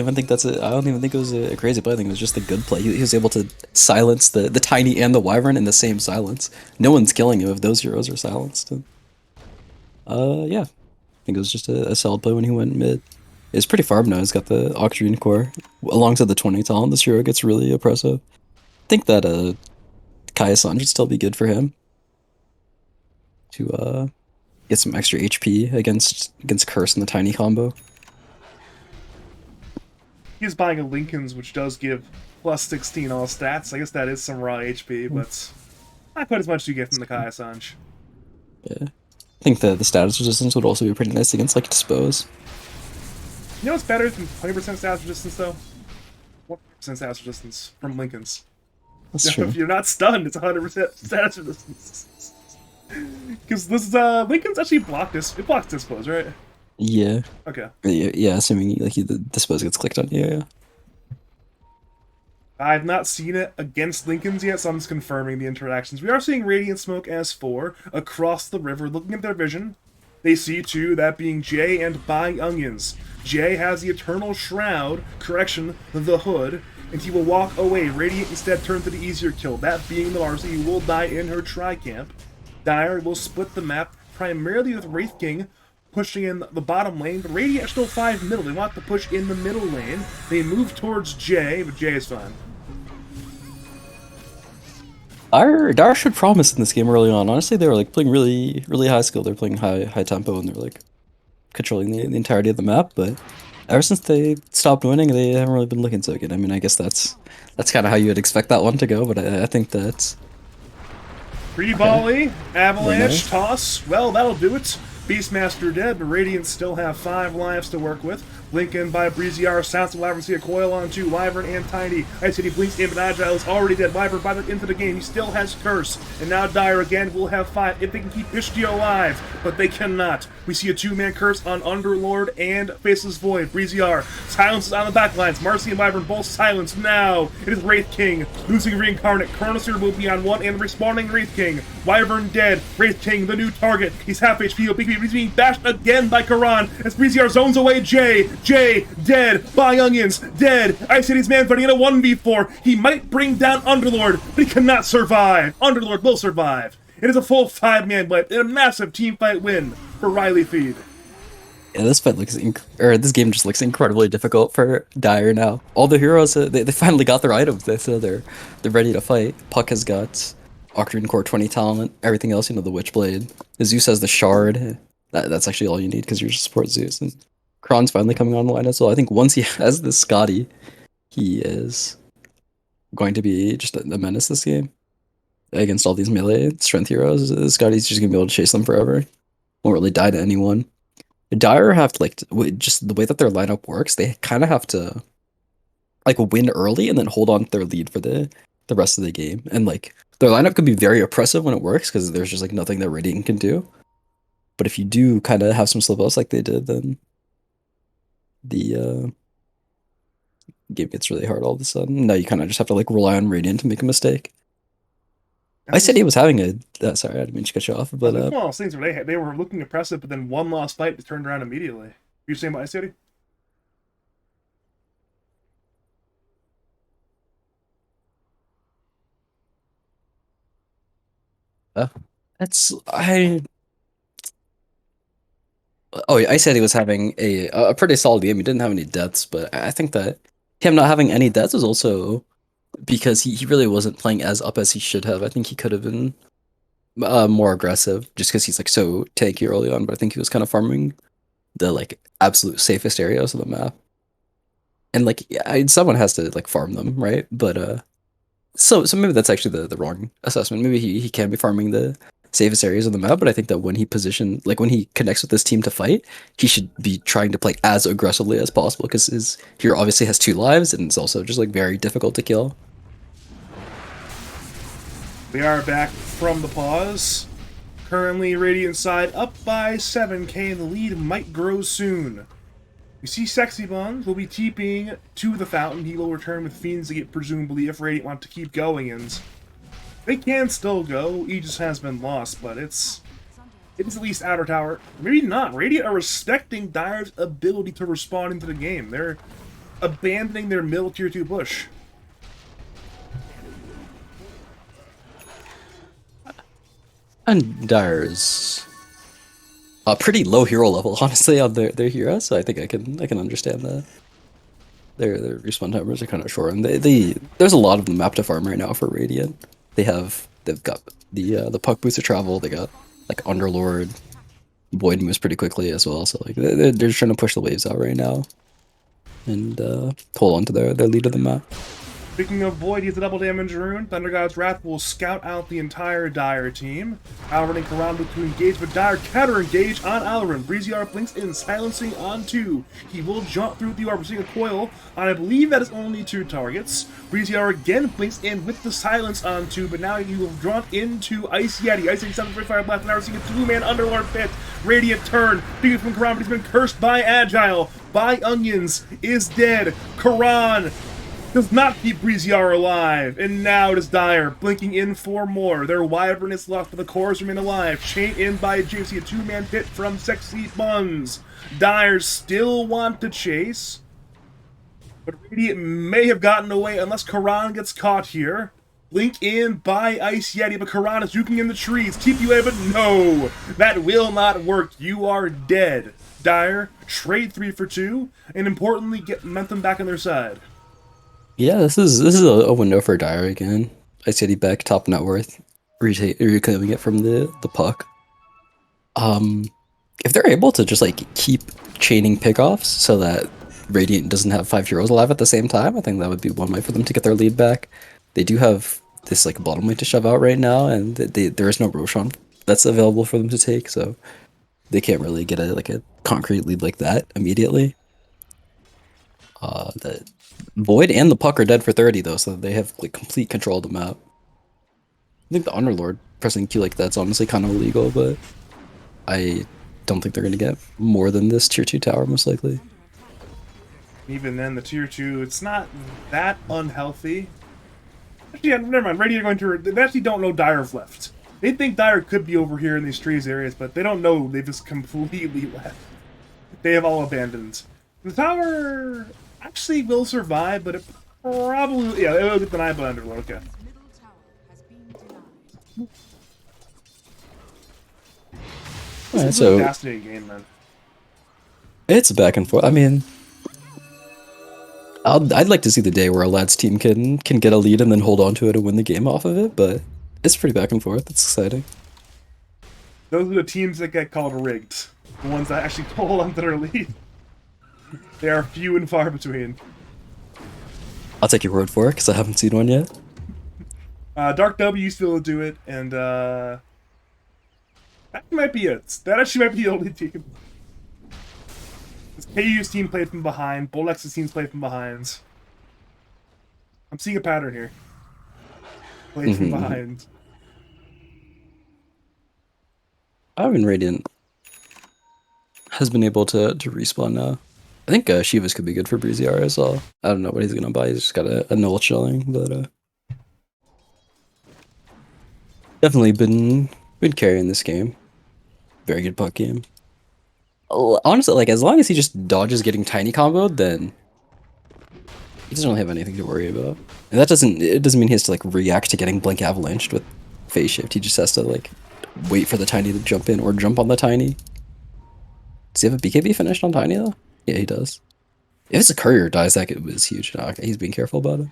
even think it was a crazy play. I think it was just a good play. He was able to silence the Tiny and the Wyvern in the same silence. No one's killing him if those heroes are silenced. And, yeah, I think it was just a solid play when he went mid. It's pretty farm now. He's got the Octarine core alongside the 20 talent. This hero gets really oppressive. I think that Kaya-san should still be good for him to get some extra HP against Curse and the Tiny combo.
He's buying a Lincoln's, which does give plus 16 all stats. I guess that is some raw HP, but not quite as much as you get from the Kaya-san.
Yeah. I think the status resistance would also be pretty nice against, like, Dispose.
You know what's better than 20% status resistance, though? 1% status resistance from Lincoln's.
That's true.
If you're not stunned, it's 100% status resistance. Because this is, Lincoln's actually blocked this. It blocks Dispose, right?
Yeah.
Okay.
Yeah, assuming like the Dispose gets clicked on. Yeah.
I've not seen it against Lincoln's yet, so I'm just confirming the interactions. We are seeing Radiant Smoke as 4 across the river, looking at their vision. They see 2, that being Jay and Buying Onions. Jay has the Eternal Shroud, correction, the Hood, and he will walk away. Radiant instead turns to the easier kill, that being the Marcy, who will die in her Tri-Camp. Dire will split the map, primarily with Wraith King, pushing in the bottom lane, but Radiant are still 5 middle. They want to push in the middle lane. They move towards Jay, but Jay is fine.
Dire showed promise in this game early on. Honestly, they were like playing really high skill. They're playing high tempo, and they're like controlling the entirety of the map. But ever since they stopped winning, they haven't really been looking so good. I mean, I guess that's kind of how you would expect that one to go. But I think that's
Pre-volley, Avalanche,
nice.
Toss. Well, that'll do it. Beastmaster dead, but Radiant still have 5 lives to work with. Lincoln by Breeziar, Sounds of Wyvern see a coil on 2, Wyvern and Tiny. Ice City blinks in, but Agile is already dead. Wyvern by the into the game, he still has Curse. And now Dire again will have 5 if they can keep Ishtia alive, but they cannot. We see a 2-man Curse on Underlord and Faceless Void. Breeziar, Silence is on the backlines. Marcy and Wyvern both silenced. Now it is Wraith King losing Reincarnate. Chronosphere will be on 1 and respawning Wraith King. Wyvern dead. Wraith King, the new target. He's half HP. He's being bashed again by Karan as Breeziar zones away Jay. Jay, dead. Buying Onions, dead. Ice City's man fighting in a 1v4. He might bring down Underlord, but he cannot survive. Underlord will survive. It is a full 5-man fight and a massive team fight win for Reily Feid.
Yeah, this fight looks this game just looks incredibly difficult for Dire now. All the heroes they finally got their items. They're ready to fight. Puck has got Octarine Core 20 talent. Everything else, the Witchblade. Zeus has the Shard. That's actually all you need because you're just support Zeus. And Kron's finally coming online as well. I think once he has this Scotty, he is going to be just a menace this game against all these melee strength heroes. Scotty's just gonna be able to chase them forever. Won't really die to anyone. Dire have to just the way that their lineup works. They kind of have to like win early and then hold on to their lead for the rest of the game. And like their lineup could be very oppressive when it works because there's just like nothing that Radiant can do. But if you do kind of have some slip ups like they did, then the game gets really hard all of a sudden. Now you kind of just have to like rely on Radiant to make a mistake. I said he was having a. Sorry, I didn't mean to cut you off, but
one of those things where they were looking impressive, but then one lost fight turned around immediately. You saying about Ice City?
that's I. Oh, yeah, I said he was having a pretty solid game. He didn't have any deaths, but I think that him not having any deaths is also because he really wasn't playing as up as he should have. I think he could have been more aggressive just because he's like so tanky early on. But I think he was kind of farming the like absolute safest areas of the map. And like yeah, someone has to like farm them, right? But so maybe that's actually the wrong assessment. Maybe he can be farming the safest areas of the map, but I think that when he connects with this team to fight, he should be trying to play as aggressively as possible because his hero obviously has 2 lives and it's also just like very difficult to kill.
We are back from the pause. Currently, Radiant side up by 7k. The lead might grow soon. We see Sexy Buns will be TPing to the fountain. He will return with Fiends to get presumably if Radiant want to keep going, and they can still go. Aegis has been lost, but it's at least outer tower. Maybe not. Radiant are respecting Dire's ability to respond into the game. They're abandoning their middle tier 2 push.
And Dire's a pretty low hero level, honestly, on their hero, so I think I can understand that. Their respawn timers are kind of short, and there's a lot of the map to farm right now for Radiant. They've got the puck boots of travel. They got like Underlord, Void moves pretty quickly as well. So like they're just trying to push the waves out right now, and hold on to their lead of the map.
Speaking of Void, he has a double damage rune. Thunder God's Wrath will scout out the entire Dire team. Alvarin and Karambit to engage, but Dire counter-engage on Alvarin. Breezyar blinks in, silencing on 2. He will jump through the orb. We're seeing a coil on, I believe that is only 2 targets. Breezyar again blinks in with the silence on 2, but now you have drawn into Ice Yeti. Ice Yeti 7 Fire Blast, and now we're seeing a 2-man Underlord pit. Radiant turn. Big from Karan, but he's been cursed by Agile, by Onions, is dead. Karan does not keep Breezyar alive, and now it is Dire, blinking in for more. Their Wyvern is lost, but the cores remain alive. Chain in by Gypsy, a 2-man pit from Sexy Buns. Dire still want to chase, but Radiant may have gotten away unless Karan gets caught here. Blink in by Ice Yeti, but Karan is juking in the trees. Keep you away, but no! That will not work. You are dead. Dire, trade 3 for 2, and importantly, get momentum back on their side.
Yeah, this is a window for Dire again. Ice Yeti back, top net worth, reclaiming it from the puck. If they're able to just like keep chaining pickoffs so that Radiant doesn't have 5 heroes alive at the same time, I think that would be one way for them to get their lead back. They do have this like bottom lane to shove out right now, and there is no Roshan that's available for them to take, so they can't really get a concrete lead like that immediately. The Void and the Puck are dead for 30 though, so they have like complete control of the map. I think the Underlord pressing Q like that's honestly kind of illegal, but I don't think they're gonna get more than this tier 2 tower most likely.
Even then, the tier 2, it's not that unhealthy. Actually, yeah, never mind. Radiant are going to... They actually don't know Dire's left. They think Dire could be over here in these trees areas, but they don't know they've just completely left. They have all abandoned. The tower actually will survive, but it probably... Yeah, it will get denied by Underlord. Okay. This is a fascinating game, man.
It's back and forth. I mean, I'd like to see the day where a lad's team can get a lead and then hold on to it and win the game off of it, but it's pretty back and forth. It's exciting.
Those are the teams that get called rigged. The ones that actually hold on to their lead. They are few and far between.
I'll take your word for it because I haven't seen one yet.
Dark W used to be able to do it, and that might be it. That actually might be the only team. This KU's team played from behind. Bolex's teams played from behind. I'm seeing a pattern here. Played from behind.
I mean, Radiant has been able to respawn now. I think Shivas could be good for Breezy R as well. I don't know what he's gonna buy. He's just got a null chilling, but definitely been carrying this game. Very good puck game. Honestly, like as long as he just dodges getting tiny comboed, then he doesn't really have anything to worry about. And that doesn't mean he has to like react to getting blink avalanched with phase shift. He just has to like wait for the tiny to jump in or jump on the tiny. Does he have a BKB finished on tiny though? Yeah, he does. If it's a courier dies, that was huge. No, okay, he's being careful about it.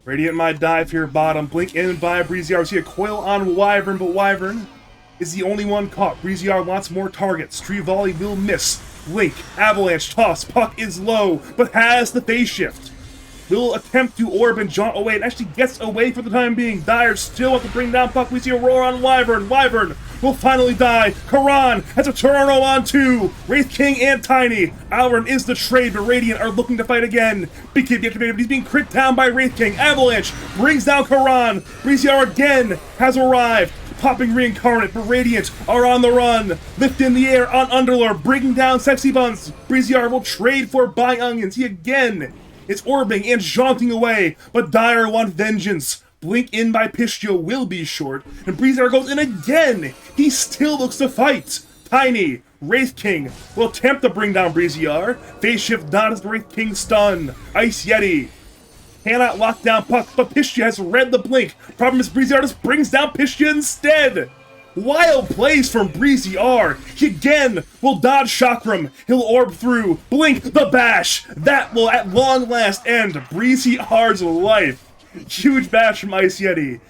Radiant might dive here bottom. Blink in by Breezy R. We see a coil on Wyvern, but Wyvern is the only one caught. Breezy R wants more targets. Tree Volley will miss. Blink, Avalanche, toss. Puck is low, but has the phase shift. Will attempt to orb and jaunt away, and actually gets away for the time being. Dire still wants to bring down Puck. We see a roar on Wyvern. Wyvern will finally die. Karan has a Toronto on 2. Wraith King and Tiny. Alvern is the trade, but Radiant are looking to fight again. BKB activated, but he's being crit down by Wraith King. Avalanche brings down Karan. Breezy R again has arrived. Popping Reincarnate, but Radiant are on the run. Lift in the air on Underlord, bringing down Sexy Buns. Breezy R will trade for Buying Onions. He again is orbing and jaunting away, but Dire want vengeance. Blink in by Pistio will be short, and Breezy R goes in again. He still looks to fight. Tiny, Wraith King will attempt to bring down Breezy R. Phase shift not as the Wraith King stun. Ice Yeti cannot lock down Puck, but Pistio has read the blink. Problem is Breezy R just brings down Pistio instead. Wild plays from Breezy R. He again will dodge Chakram. He'll orb through. Blink the bash. That will at long last end Breezy R's life. Huge bash from Ice Yeti.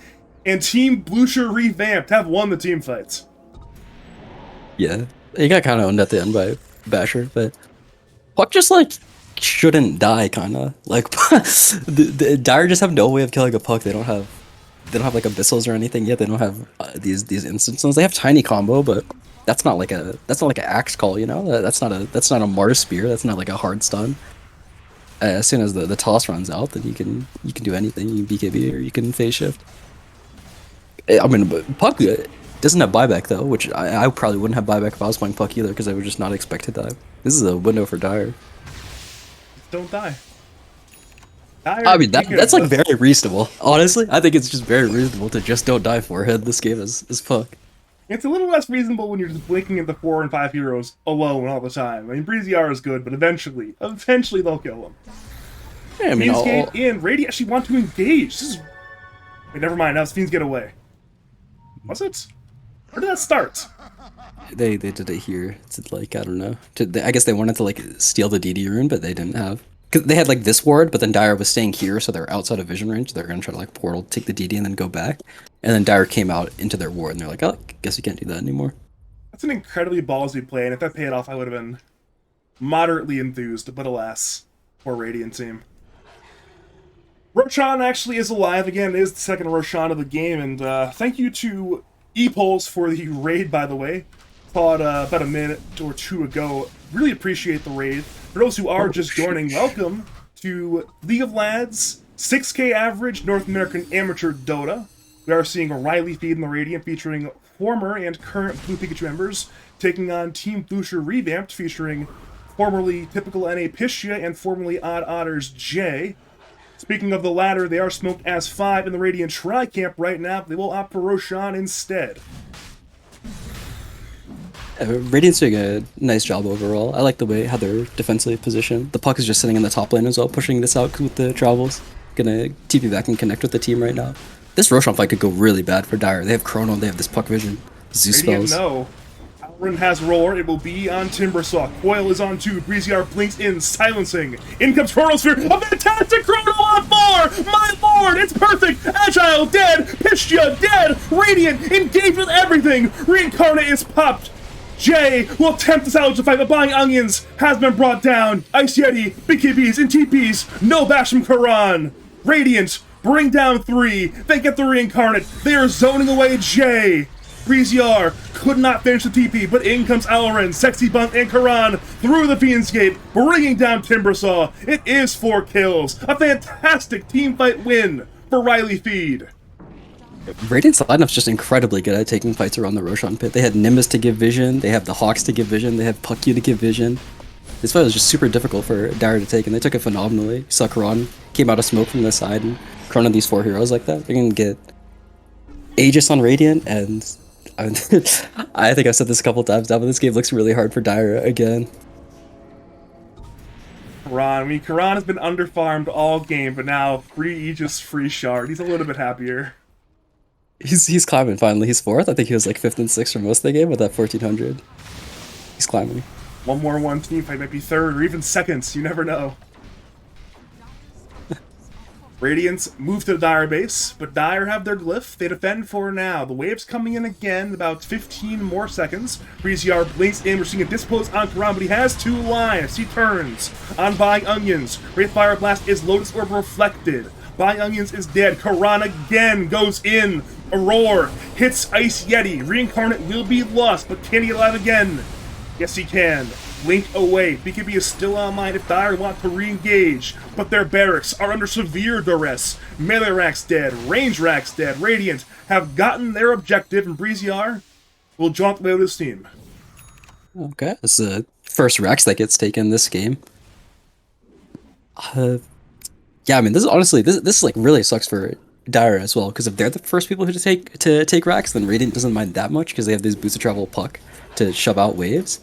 And Team Bloosher Revamped have won the team fights.
Yeah, he got kind of owned at the end by Basher, but Puck just like shouldn't die, kind of like the Dire just have no way of killing a Puck. They don't have like abyssals or anything yet. They don't have these instances. They have tiny combo, but that's not like an axe call, you know. That's not a Mars spear. That's not like a hard stun. As soon as the toss runs out, then you can do anything. You can BKB or you can phase shift. I mean, Puck doesn't have buyback though, which I probably wouldn't have buyback if I was playing Puck either, because I would just not expect to die. This is a window for Dire.
Don't die.
I mean, that's like very reasonable. Honestly, I think it's just very reasonable to just don't die forehead this game as Puck.
It's a little less reasonable when you're just blinking at the 4 and 5 heroes alone all the time. I mean, Breezy R is good, but eventually they'll kill him.
Yeah, I mean,
Fiends and Radiant actually want to engage. This is... Wait, never mind. Now it's Fiends get away. Was it? Where did that start?
They did it here. It's like, I don't know. I guess they wanted to like steal the DD rune, but they didn't have. Because they had like this ward, but then Dire was staying here, so they're outside of vision range. They're gonna try to like portal, take the DD, and then go back. And then Dire came out into their ward, and they're like, oh, I guess we can't do that anymore.
That's an incredibly ballsy play, and if that paid off, I would have been moderately enthused, but alas, poor Radiant team. Roshan actually is alive again. It is the second Roshan of the game, and thank you to ePulse for the raid, by the way. Thought about a minute or two ago. Really appreciate the raid. For those who are just joining, welcome to League of Lads 6K average North American Amateur Dota. We are seeing a Reily Feid in the Radiant featuring former and current Blue Pikachu members taking on Team Bloosher Revamped featuring formerly Typical NA Pistia and formerly Odd Otters J. Speaking of the latter, they are smoked as 5 in the Radiant Tri-Camp right now, but they will opt for Roshan instead.
Radiant's doing a nice job overall. I like the way how they're defensively positioned. The Puck is just sitting in the top lane as well, pushing this out with the travels. Gonna TP back and connect with the team right now. This Roshan fight could go really bad for Dire. They have Chrono, they have this Puck vision. Zeus spells.
No. Alrin has Roar. It will be on Timbersaw. Coil is on 2. Breezy R blinks in, silencing. In comes Chronosphere. A fantastic Chrono on 4! My lord, it's perfect! Agile dead! Pistia dead! Radiant engaged with everything! Reincarnate is popped! Jay will attempt to salvage the fight, but Buying Onions has been brought down. Ice Yeti, BKBs, and TPs. No bash from Karan. Radiant bring down 3. They get the Reincarnate. They are zoning away Jay. Breeziar could not finish the TP, but in comes Alrin, Sexy Bunt, and Karan through the Fiend's Gate, bringing down Timbersaw. It is 4 kills. A fantastic teamfight win for Reily Feid.
Radiant's lineup's just incredibly good at taking fights around the Roshan pit. They had Nimbus to give vision, they have the Hawks to give vision, they have Puckyu to give vision. This fight was just super difficult for Dire to take, and they took it phenomenally. You saw Karan came out of smoke from the side, and Karan these 4 heroes like that. They're gonna get Aegis on Radiant, and I think I've said this a couple times now, but this game looks really hard for Dire again.
Karan has been underfarmed all game, but now free Aegis, free Shard. He's a little bit happier.
He's climbing finally. He's 4th. I think he was like 5th and 6th for most of the game with that 1400. He's climbing.
One more team fight might be 3rd or even 2nd. You never know. Radiance move to the Dire base, but Dire have their glyph. They defend for now. The wave's coming in again, about 15 more seconds. Breeziar blinks in. We're seeing a dispose on Karan, but he has 2 lives. He turns on Buying Onions. Wraith Fire Blast is Lotus Orb reflected. Buying Onions is dead. Karan again goes in. A roar hits Ice Yeti. Reincarnate will be lost, but can he alive again? Yes, he can. Blink away. BKB is still online if Dire want to re-engage, but their barracks are under severe duress. Melee Rack's dead. Range Rack's dead. Radiant have gotten their objective, and Breeziar will jump away with his team.
Okay, this is the first Rex that gets taken this game. Yeah, I mean, this is honestly this like really sucks for Dire as well, because if they're the first people who take Rex, then Radiant doesn't mind that much because they have this boost of travel puck to shove out waves.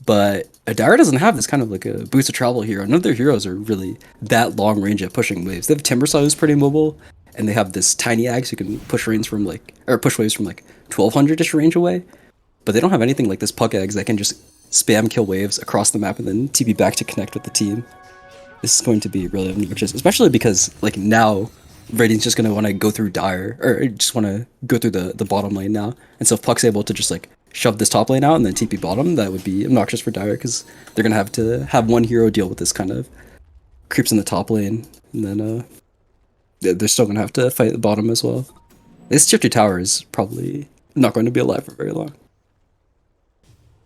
But Dire doesn't have this kind of like a boost of travel hero. None of their heroes are really that long range at pushing waves. They have Timbersaw who's pretty mobile, and they have this tiny Axe who can push waves from like 1200-ish range away. But they don't have anything like this Puck Eggs that can just spam kill waves across the map and then TP back to connect with the team. This is going to be really obnoxious, especially because like now Radiant's just going to want to go through Dire, or just want to go through the bottom lane now. And so if Puck's able to just like shove this top lane out and then TP bottom, that would be obnoxious for Dire, because they're going to have one hero deal with this kind of creeps in the top lane, and then they're still going to have to fight the bottom as well. This tier 2 tower is probably not going to be alive for very long.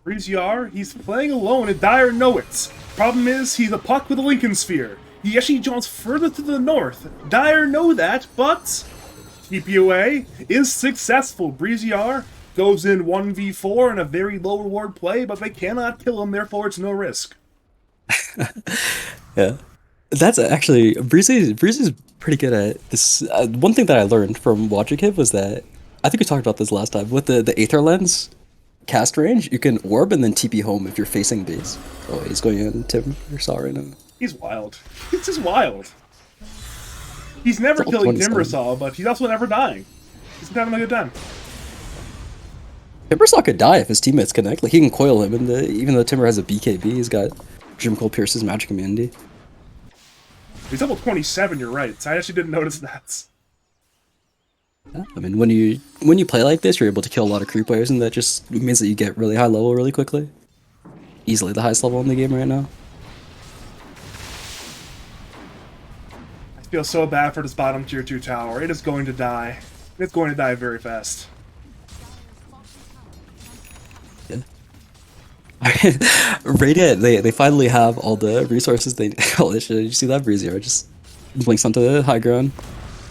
Breeziar, he's playing alone and Dire know it. Problem is, he's a Puck with a Lincoln Sphere. He actually jumps further to the north. Dire know that, but TPOA is successful. Breeziar goes in 1v4 in a very low reward play, but they cannot kill him, therefore it's no risk.
Yeah. That's actually, Breezy's pretty good at this. One thing that I learned from watching him was that, I think we talked about this last time, with the Aether Lens cast range, you can orb and then TP home if you're facing base. Oh, he's going in Timbersaw right now.
He's wild. He's just wild. He's never killing Timbersaw, but he's also never dying. He's having a good time.
Timbersaw could die if his teammates connect. Like, he can coil him, and even though Timber has a BKB, he's got Dream Cold Pierce's magic immunity.
He's level 27, you're right. I actually didn't notice that.
Yeah, I mean, when you play like this, you're able to kill a lot of creep waves, and that just means that you get really high level really quickly. Easily the highest level in the game right now.
I feel so bad for this bottom tier 2 tower. It is going to die. It's going to die very fast.
Yeah. Radiant, they finally have all the resources they need. Holy shit, did you see that? Breeziar just blinks onto the high ground.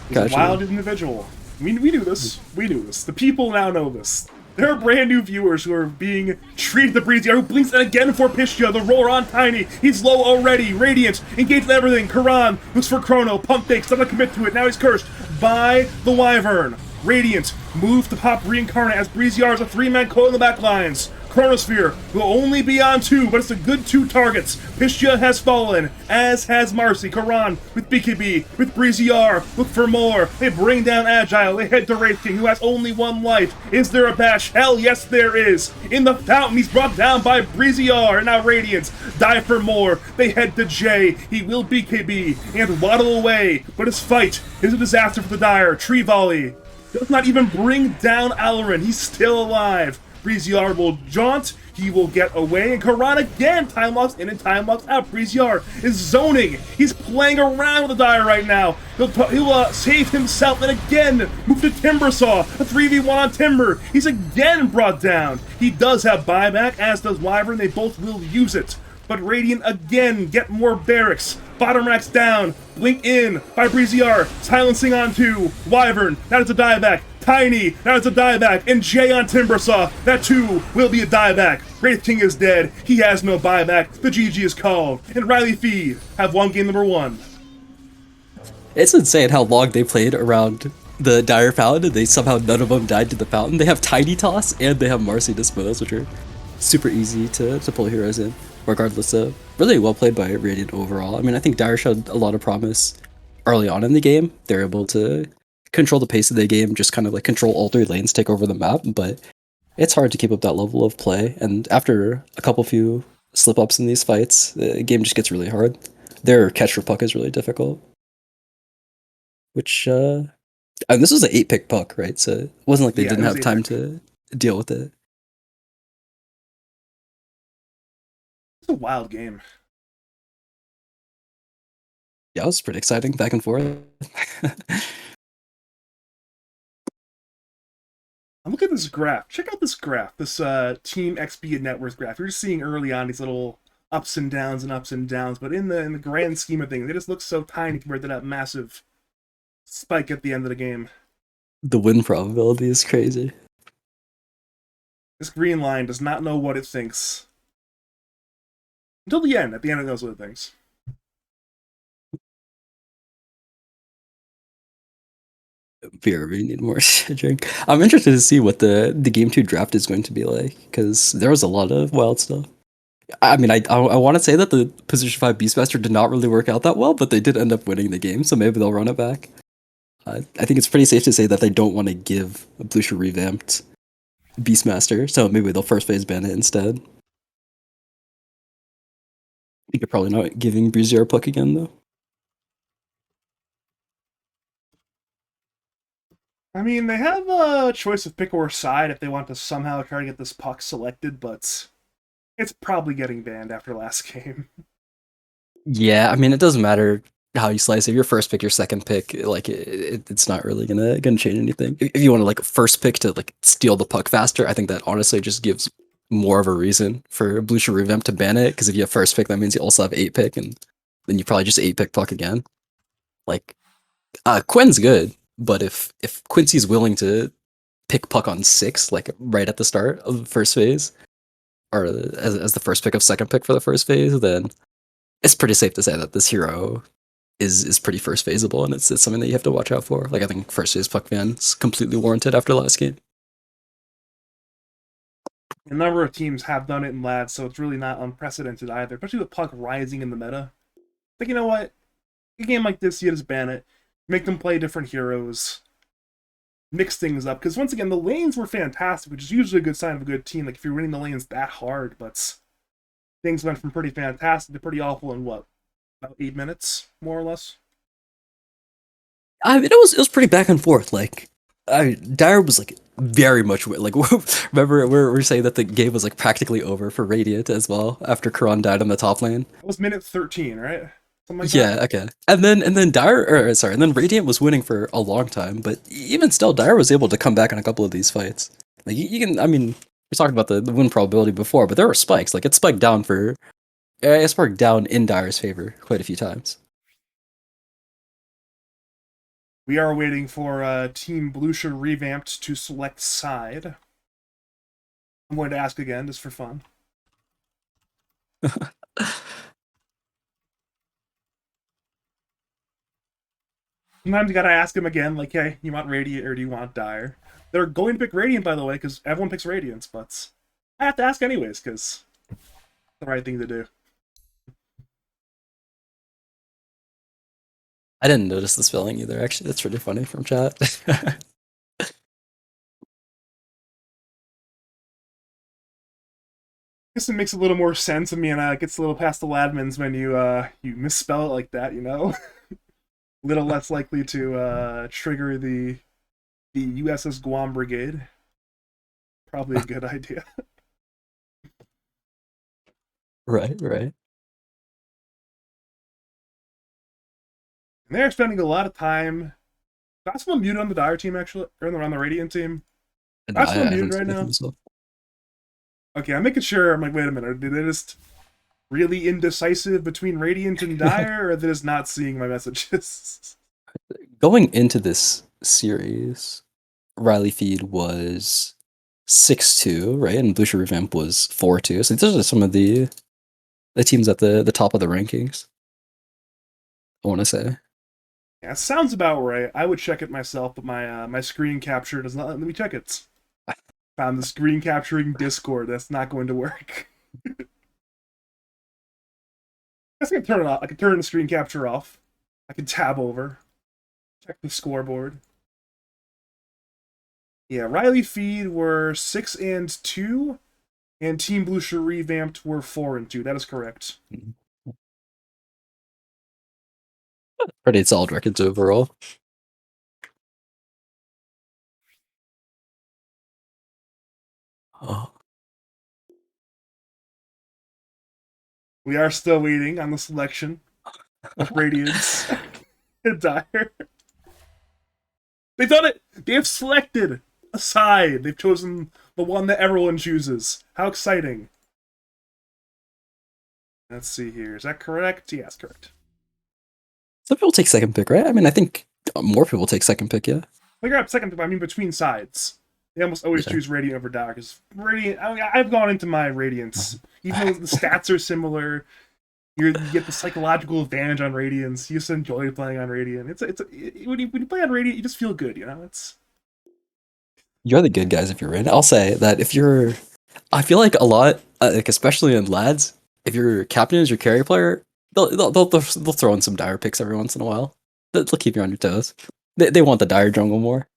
He's a wild individual. We do this. We do this. The people now know this. There are brand new viewers who are being treated to Breeziar, who blinks again for Pistia. The roar on Tiny. He's low already. Radiant engaged with everything. Karan looks for Chrono. Pump fakes. Doesn't commit to it. Now he's cursed by the Wyvern. Radiant move to pop Reincarnate as Breeziar is a 3-man coil in the back lines. Chronosphere will only be on 2, but it's a good 2 targets. Pistia has fallen, as has Marcy. Karan with BKB, with Breeziar. Look for more. They bring down Agile. They head to Wraith King, who has only 1 life. Is there a bash? Hell yes, there is. In the fountain, he's brought down by Breeziar. And now Radiant die for more. They head to Jay. He will BKB and waddle away, but his fight is a disaster for the Dire. Tree Volley does not even bring down Alrin. He's still alive. Breeziar will jaunt, he will get away, and Karan again time locks in and time locks out. Breeziar is zoning, he's playing around with the Dire right now. He'll save himself and again move to Timbersaw, a 3v1 on Timber. He's again brought down. He does have buyback, as does Wyvern, they both will use it. But Radiant again get more barracks. Bottom racks down. Blink in by Breeziar. Silencing onto Wyvern. That is a dieback. Tiny. That is a dieback. And Jay on Timbersaw. That too will be a dieback. Wraith King is dead. He has no buyback. The GG is called. And Reily Feid have won game number 1.
It's insane how long they played around the Dire Fountain, and they somehow none of them died to the fountain. They have Tiny Toss and they have Marcy Dispose, which are super easy to pull heroes in. Regardless of really well played by Radiant overall. I mean, I think Dire showed a lot of promise early on in the game. They're able to control the pace of the game, just kind of like control all 3 lanes, take over the map, but it's hard to keep up that level of play. And after a few slip ups in these fights, the game just gets really hard. Their catch for puck is really difficult. Which, and this was an 8-pick puck, right? So it wasn't like they didn't have time to deal with it.
It's a wild game.
Yeah, it was pretty exciting, back and forth.
Look at this graph. Check out this graph, this Team XP and net worth graph. You're just seeing early on these little ups and downs, but in the grand scheme of things, they just look so tiny compared to that massive spike at the end of the game.
The win probability is crazy.
This green line does not know what it thinks. Until the end. At the end, it knows what it thinks.
Beer, we need more drink. I'm interested to see what the game 2 draft is going to be like, because there was a lot of wild stuff. I mean, I want to say that the position 5 Beastmaster did not really work out that well, but they did end up winning the game, so maybe they'll run it back. I think it's pretty safe to say that they don't want to give a Bloosher revamped Beastmaster, so maybe they'll first phase ban it instead. I think you're probably not giving Breezier a puck again, though.
I mean, they have a choice of pick or side if they want to somehow try to get this puck selected, but it's probably getting banned after last game.
Yeah, I mean, it doesn't matter how you slice it. Your first pick, your second pick, like it's not really gonna change anything. If you want to like first pick to like steal the puck faster, I think that honestly just gives more of a reason for Bloosher Revamp to ban it, because if you have first pick, that means you also have 8 pick, and then you probably just 8 pick puck again. Like, Quinn's good, but if Quincy's willing to pick puck on 6, like right at the start of the first phase, or as the first pick of second pick for the first phase, then it's pretty safe to say that this hero is pretty first phaseable, and it's something that you have to watch out for. Like, I think first phase puck ban is completely warranted after last game.
A number of teams have done it in LAD, so it's really not unprecedented either, especially with puck rising in the meta. Like, you know what? A game like this, you just ban it. Make them play different heroes. Mix things up. Because once again, the lanes were fantastic, which is usually a good sign of a good team. Like, if you're winning the lanes that hard, but things went from pretty fantastic to pretty awful in what? About 8 minutes, more or less?
I mean, it was pretty back and forth. Like, Dire was like very much like, remember we're saying that the game was like practically over for Radiant as well after Karan died on the top lane.
It was minute 13, right? Something like
Yeah,
that.
okay. And then and then Radiant was winning for a long time, but even still, Dire was able to come back in a couple of these fights. Like, you can, I mean, we talked about the win probability before, but there were spikes. Like, it spiked down in Dire's favor quite a few times.
We are waiting for Team Bloosher Revamped to select side. I'm going to ask again, just for fun. Sometimes you gotta ask him again, like, hey, you want Radiant or do you want Dire? They're going to pick Radiant, by the way, because everyone picks Radiance, but I have to ask anyways, because it's the right thing to do.
I didn't notice the spelling either, actually. That's really funny from chat.
Guess it makes a little more sense. I mean, it gets a little past the ladmans when you misspell it like that, you know? A little less likely to trigger the USS Guam Brigade. Probably a good idea.
Right, right.
And they're spending a lot of time. Got someone muted on the Dire team, actually, or on the Radiant team.
And
Got someone
I
muted
haven't
right
seen it
now.
myself.
Okay, I'm making sure. I'm like, wait a minute. Did they just really indecisive between Radiant and Dire, or are they just not seeing my messages?
Going into this series, Riley Feed was 6-2, right? And Bloosher Revamp was 4-2. So those are some of the teams at the top of the rankings, I want to say.
Yeah, sounds about right. I would check it myself, but my screen capture does not let me check it. Found the screen capturing Discord. That's not going to work. I can turn it off. I can turn the screen capture off. I can tab over, check the scoreboard. Yeah, Reily Feed were 6-2, and Team Bloosher Revamped were 4-2. That is correct.
Pretty solid records overall. Oh.
We are still waiting on the selection of Radiance and Dire. They've done it! They have selected a side. They've chosen the one that everyone chooses. How exciting. Let's see here. Is that correct? Yes, correct.
Some people take second pick, right? I mean, I think more people take second pick, yeah.
They grab second, I mean, between sides. They almost always
Yeah.
choose Radiant over Dire because Radiant. I mean, I've gone into my Radiance, even though the stats are similar. You get the psychological advantage on Radiance. You just enjoy playing on Radiant. When you play on Radiant, you just feel good. You know, it's
You're the good guys if you're in. I'll say that if you're, I feel like a lot, like especially in lads, if your captain is your carry player, they'll throw in some dire picks every once in a while. They'll keep you on your toes. They want the dire jungle more.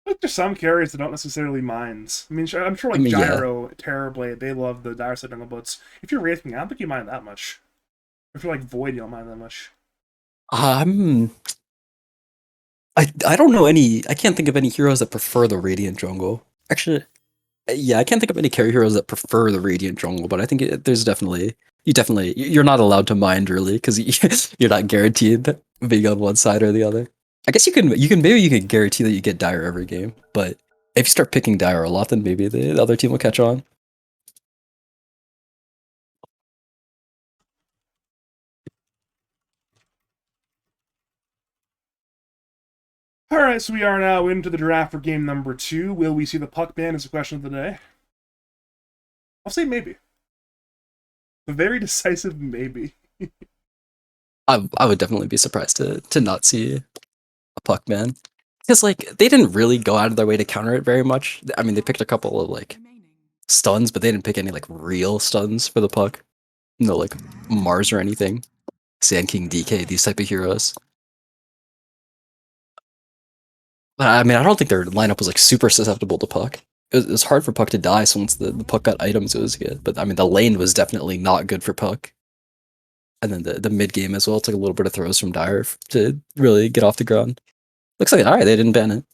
like there's some carriers that don't necessarily mind. I mean, I'm sure
I
like
mean, yeah,
Gyro, Terrorblade, they love the Dire Side jungle, but if you're Wraithing, I don't think you mind that much. If you're like Void, you don't mind that much.
I'm. I don't know any. I can't think of any heroes that prefer the radiant jungle. Actually, yeah, I can't think of any carry heroes that prefer the radiant jungle. But I think there's definitely you're not allowed to mind really because you're not guaranteed being on one side or the other. I guess maybe you could guarantee that you get dire every game, but if you start picking dire a lot, then maybe the other team will catch on.
All right, so we are now into the draft for game number 2. Will we see the puck ban? Is the question of the day. I'll say maybe. A very decisive maybe.
I would definitely be surprised to not see a puck man. Because like they didn't really go out of their way to counter it very much. I mean, they picked a couple of like stuns, but they didn't pick any like real stuns for the puck. No like Mars or anything. Sand King DK, these type of heroes. But I mean, I don't think their lineup was like super susceptible to puck. It was hard for puck to die, so once the puck got items, it was good. But I mean, the lane was definitely not good for puck. And then the mid game as well took a little bit of throws from Dire to really get off the ground. Looks like alright, they didn't ban it.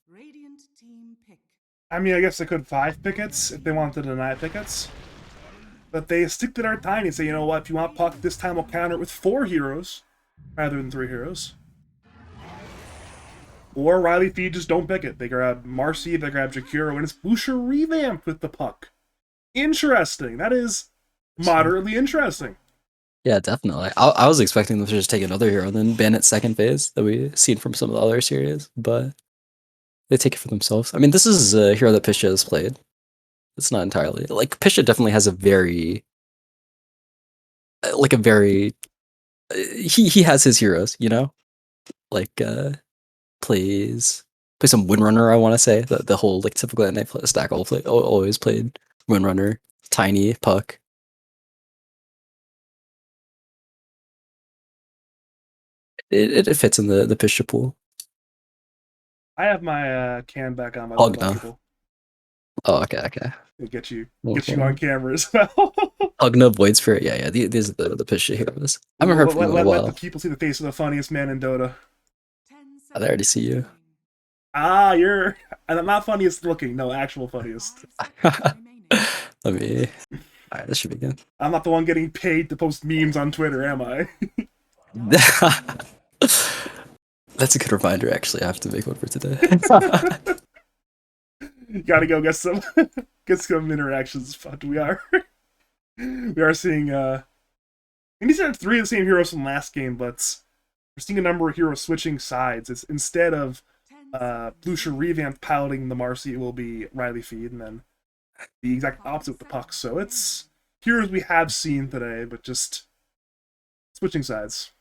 I mean, I guess they could 5 pickets if they wanted to deny pickets. But they stick to their tiny and say, you know what, if you want puck, this time we'll counter it with 4 heroes rather than 3 heroes. Or Reily Feed just don't pick it. They grab Marcy, they grab Jakiro, and it's Bloosher revamped with the puck. Interesting. That is moderately interesting.
Yeah, definitely. I was expecting them to just take another hero and then ban it second phase that we've seen from some of the other series, but they take it for themselves. I mean, this is a hero that Pisha has played. It's not entirely like Pisha definitely has a very like a very he has his heroes, you know? Like plays some Windrunner, I want to say. The whole like typical NA stack always played Windrunner, Tiny, Puck. It fits in the Pisha pool.
I have my can back on, by the way,
Pugna.
people.
Oh, okay.
It get you
Okay.
on camera as well.
Pugna, Void Spirit. Yeah. These are the Pisha heroes. I haven't heard from you in a
Let the
while.
people see the face of the funniest man in Dota.
I already see you.
Ah, you're And I'm not funniest looking, no, actual funniest.
Let me. All right, this should be good.
I'm not the one getting paid to post memes on Twitter, am I?
That's a good reminder. Actually, I have to make one for today.
Gotta go get some get some interactions. But we are seeing and these are three of the same heroes from last game, but we're seeing a number of heroes switching sides. It's instead of Bloosher Revamped piloting the Marcy, it will be Reily Feid, and then the exact opposite with the puck. So it's heroes we have seen today, but just switching sides.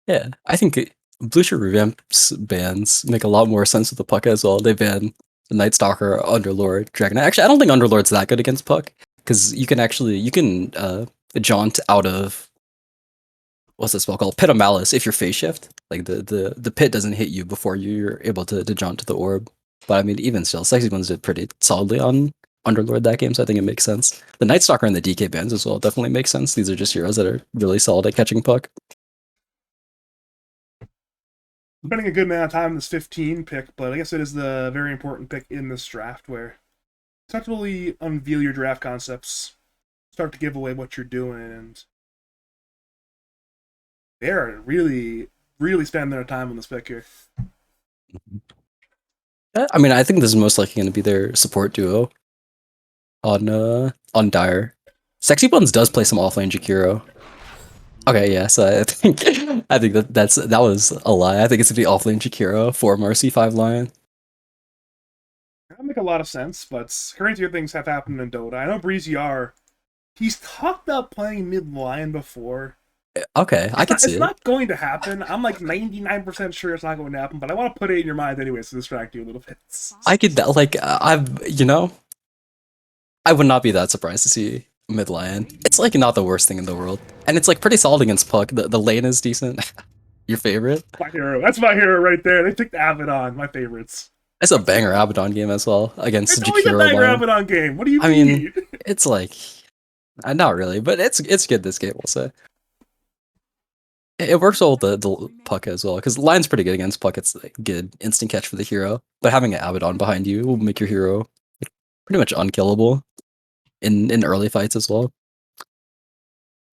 Yeah, I think Bloosher Revamp's bans make a lot more sense with the puck as well. They ban the Night Stalker, Underlord, Dragon. Actually, I don't think Underlord's that good against puck because you can jaunt out of what's that spell called? Pit of Malice if you're phase shift. Like the pit doesn't hit you before you're able to jaunt to the orb. But I mean, even still, Sexy Ones did pretty solidly on Underlord that game, so I think it makes sense. The Night Stalker and the DK bans as well definitely make sense. These are just heroes that are really solid at catching puck.
Spending a good amount of time in this 15 pick, but I guess it is the very important pick in this draft where effectively unveil your draft concepts, start to give away what you're doing, and they're really, really spending their time on this pick here.
I mean, I think this is most likely going to be their support duo on Dire. Sexy Buns does play some offlane Jakiro. Okay, yeah, so I think that was a lie. I think it's gonna be offlane Jakiro for Marcy 5 Lion.
That make a lot of sense, but crazier things have happened in Dota. I know Breezy R, he's talked about playing mid line before.
Okay, I can see
it's
it.
not going to happen. I'm like 99% sure it's not going to happen, but I want to put it in your mind anyways to distract you a little bit.
I could like I would not be that surprised to see mid lane. It's like not the worst thing in the world, and it's like pretty solid against puck. The lane is decent. Your favorite?
My hero. That's my hero right there. They picked Abaddon, my favorites.
It's a banger Abaddon game as well against
It's always a
Jakiro
banger
line.
Abaddon game. What do you
I
mean?
mean, it's like not really, but it's good this game. We'll say it works well with the puck as well because the line's pretty good against puck. It's like good instant catch for the hero, but having an Abaddon behind you will make your hero pretty much unkillable in early fights as well.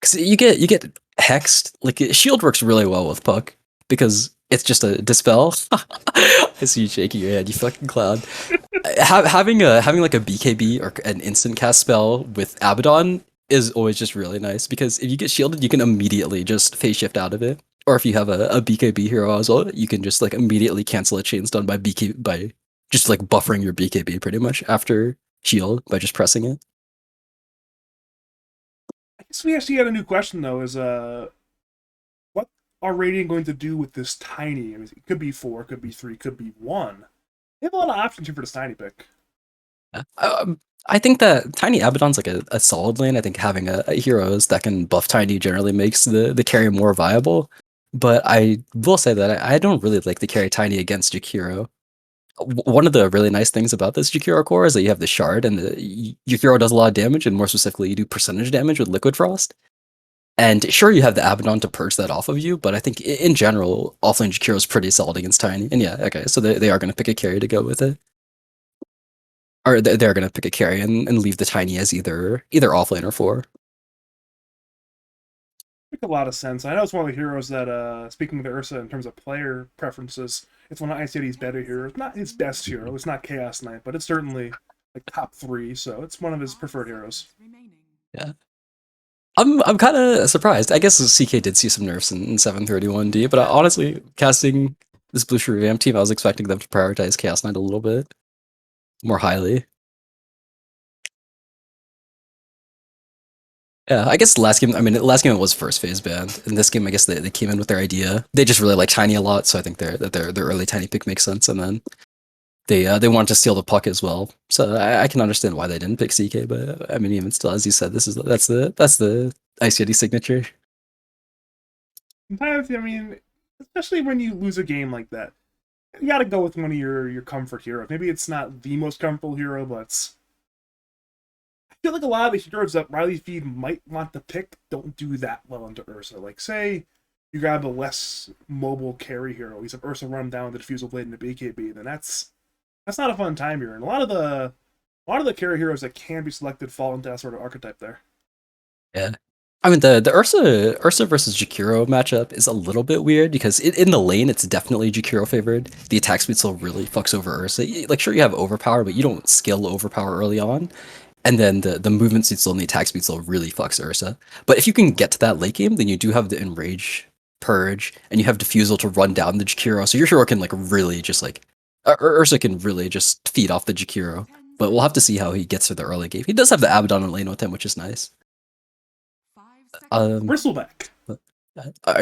Because you get hexed. Like shield works really well with puck because it's just a dispel. I see you shaking your head, you fucking clown. Having like a BKB or an instant cast spell with Abaddon is always just really nice because if you get shielded, you can immediately just phase shift out of it. Or if you have a BKB hero as well, you can just like immediately cancel a chain stun by just like buffering your BKB pretty much after shield by just pressing it.
I guess we actually had a new question though. Is what are Radiant going to do with this tiny? I mean, it could be 4, could be 3, could be 1. They have a lot of options here for this tiny pick.
I think that Tiny Abaddon's like a solid lane. I think having a heroes that can buff Tiny generally makes the carry more viable. But I will say that I don't really like the carry Tiny against Jakiro. One of the really nice things about this Jakiro core is that you have the shard and your hero does a lot of damage, and more specifically, you do percentage damage with Liquid Frost. And sure, you have the Abaddon to purge that off of you, but I think in general, offlane Jakiro is pretty solid against Tiny. And yeah, okay, so they are going to pick a carry to go with it. Or they're going to pick a carry and leave the Tiny as either offlane or 4.
Make a lot of sense. I know it's one of the heroes that, speaking of Ursa in terms of player preferences, it's one of ICD's better heroes. Not his best hero. It's not Chaos Knight, but it's certainly like top 3. So it's one of his preferred heroes.
Yeah. I'm kind of surprised. I guess CK did see some nerfs in 731D, but honestly, casting this Bloosher Revamped team, I was expecting them to prioritize Chaos Knight a little bit more highly. Yeah, I guess last game it was first phase banned. In this game, I guess they came in with their idea. They just really like Tiny a lot, so I think their early Tiny pick makes sense. And then they wanted to steal the puck as well. So I can understand why they didn't pick CK, but I mean, even still, as you said, that's the ICD signature.
Sometimes, I mean, especially when you lose a game like that, you gotta go with one of your comfort heroes. Maybe it's not the most comfortable hero, but I feel like a lot of the heroes that Reily Feid might want to pick don't do that well into Ursa. Like, say you grab a less mobile carry hero, he's have Ursa run down the Diffusal Blade into BKB, then that's That's not a fun time here, and a lot of the carry heroes that can be selected fall into that sort of archetype there.
Yeah. I mean the Ursa versus Jakiro matchup is a little bit weird because in the lane it's definitely Jakiro favored. The attack speed still really fucks over Ursa. Like sure you have overpower, but you don't skill overpower early on. And then the movement speed still and the attack speed still really fucks Ursa. But if you can get to that late game, then you do have the Enrage, Purge, and you have Diffusal to run down the Jakiro. So your hero can like really just like Ursa can really just feed off the Jakiro. But we'll have to see how he gets to the early game. He does have the Abaddon in lane with him, which is nice. Um,
Bristleback.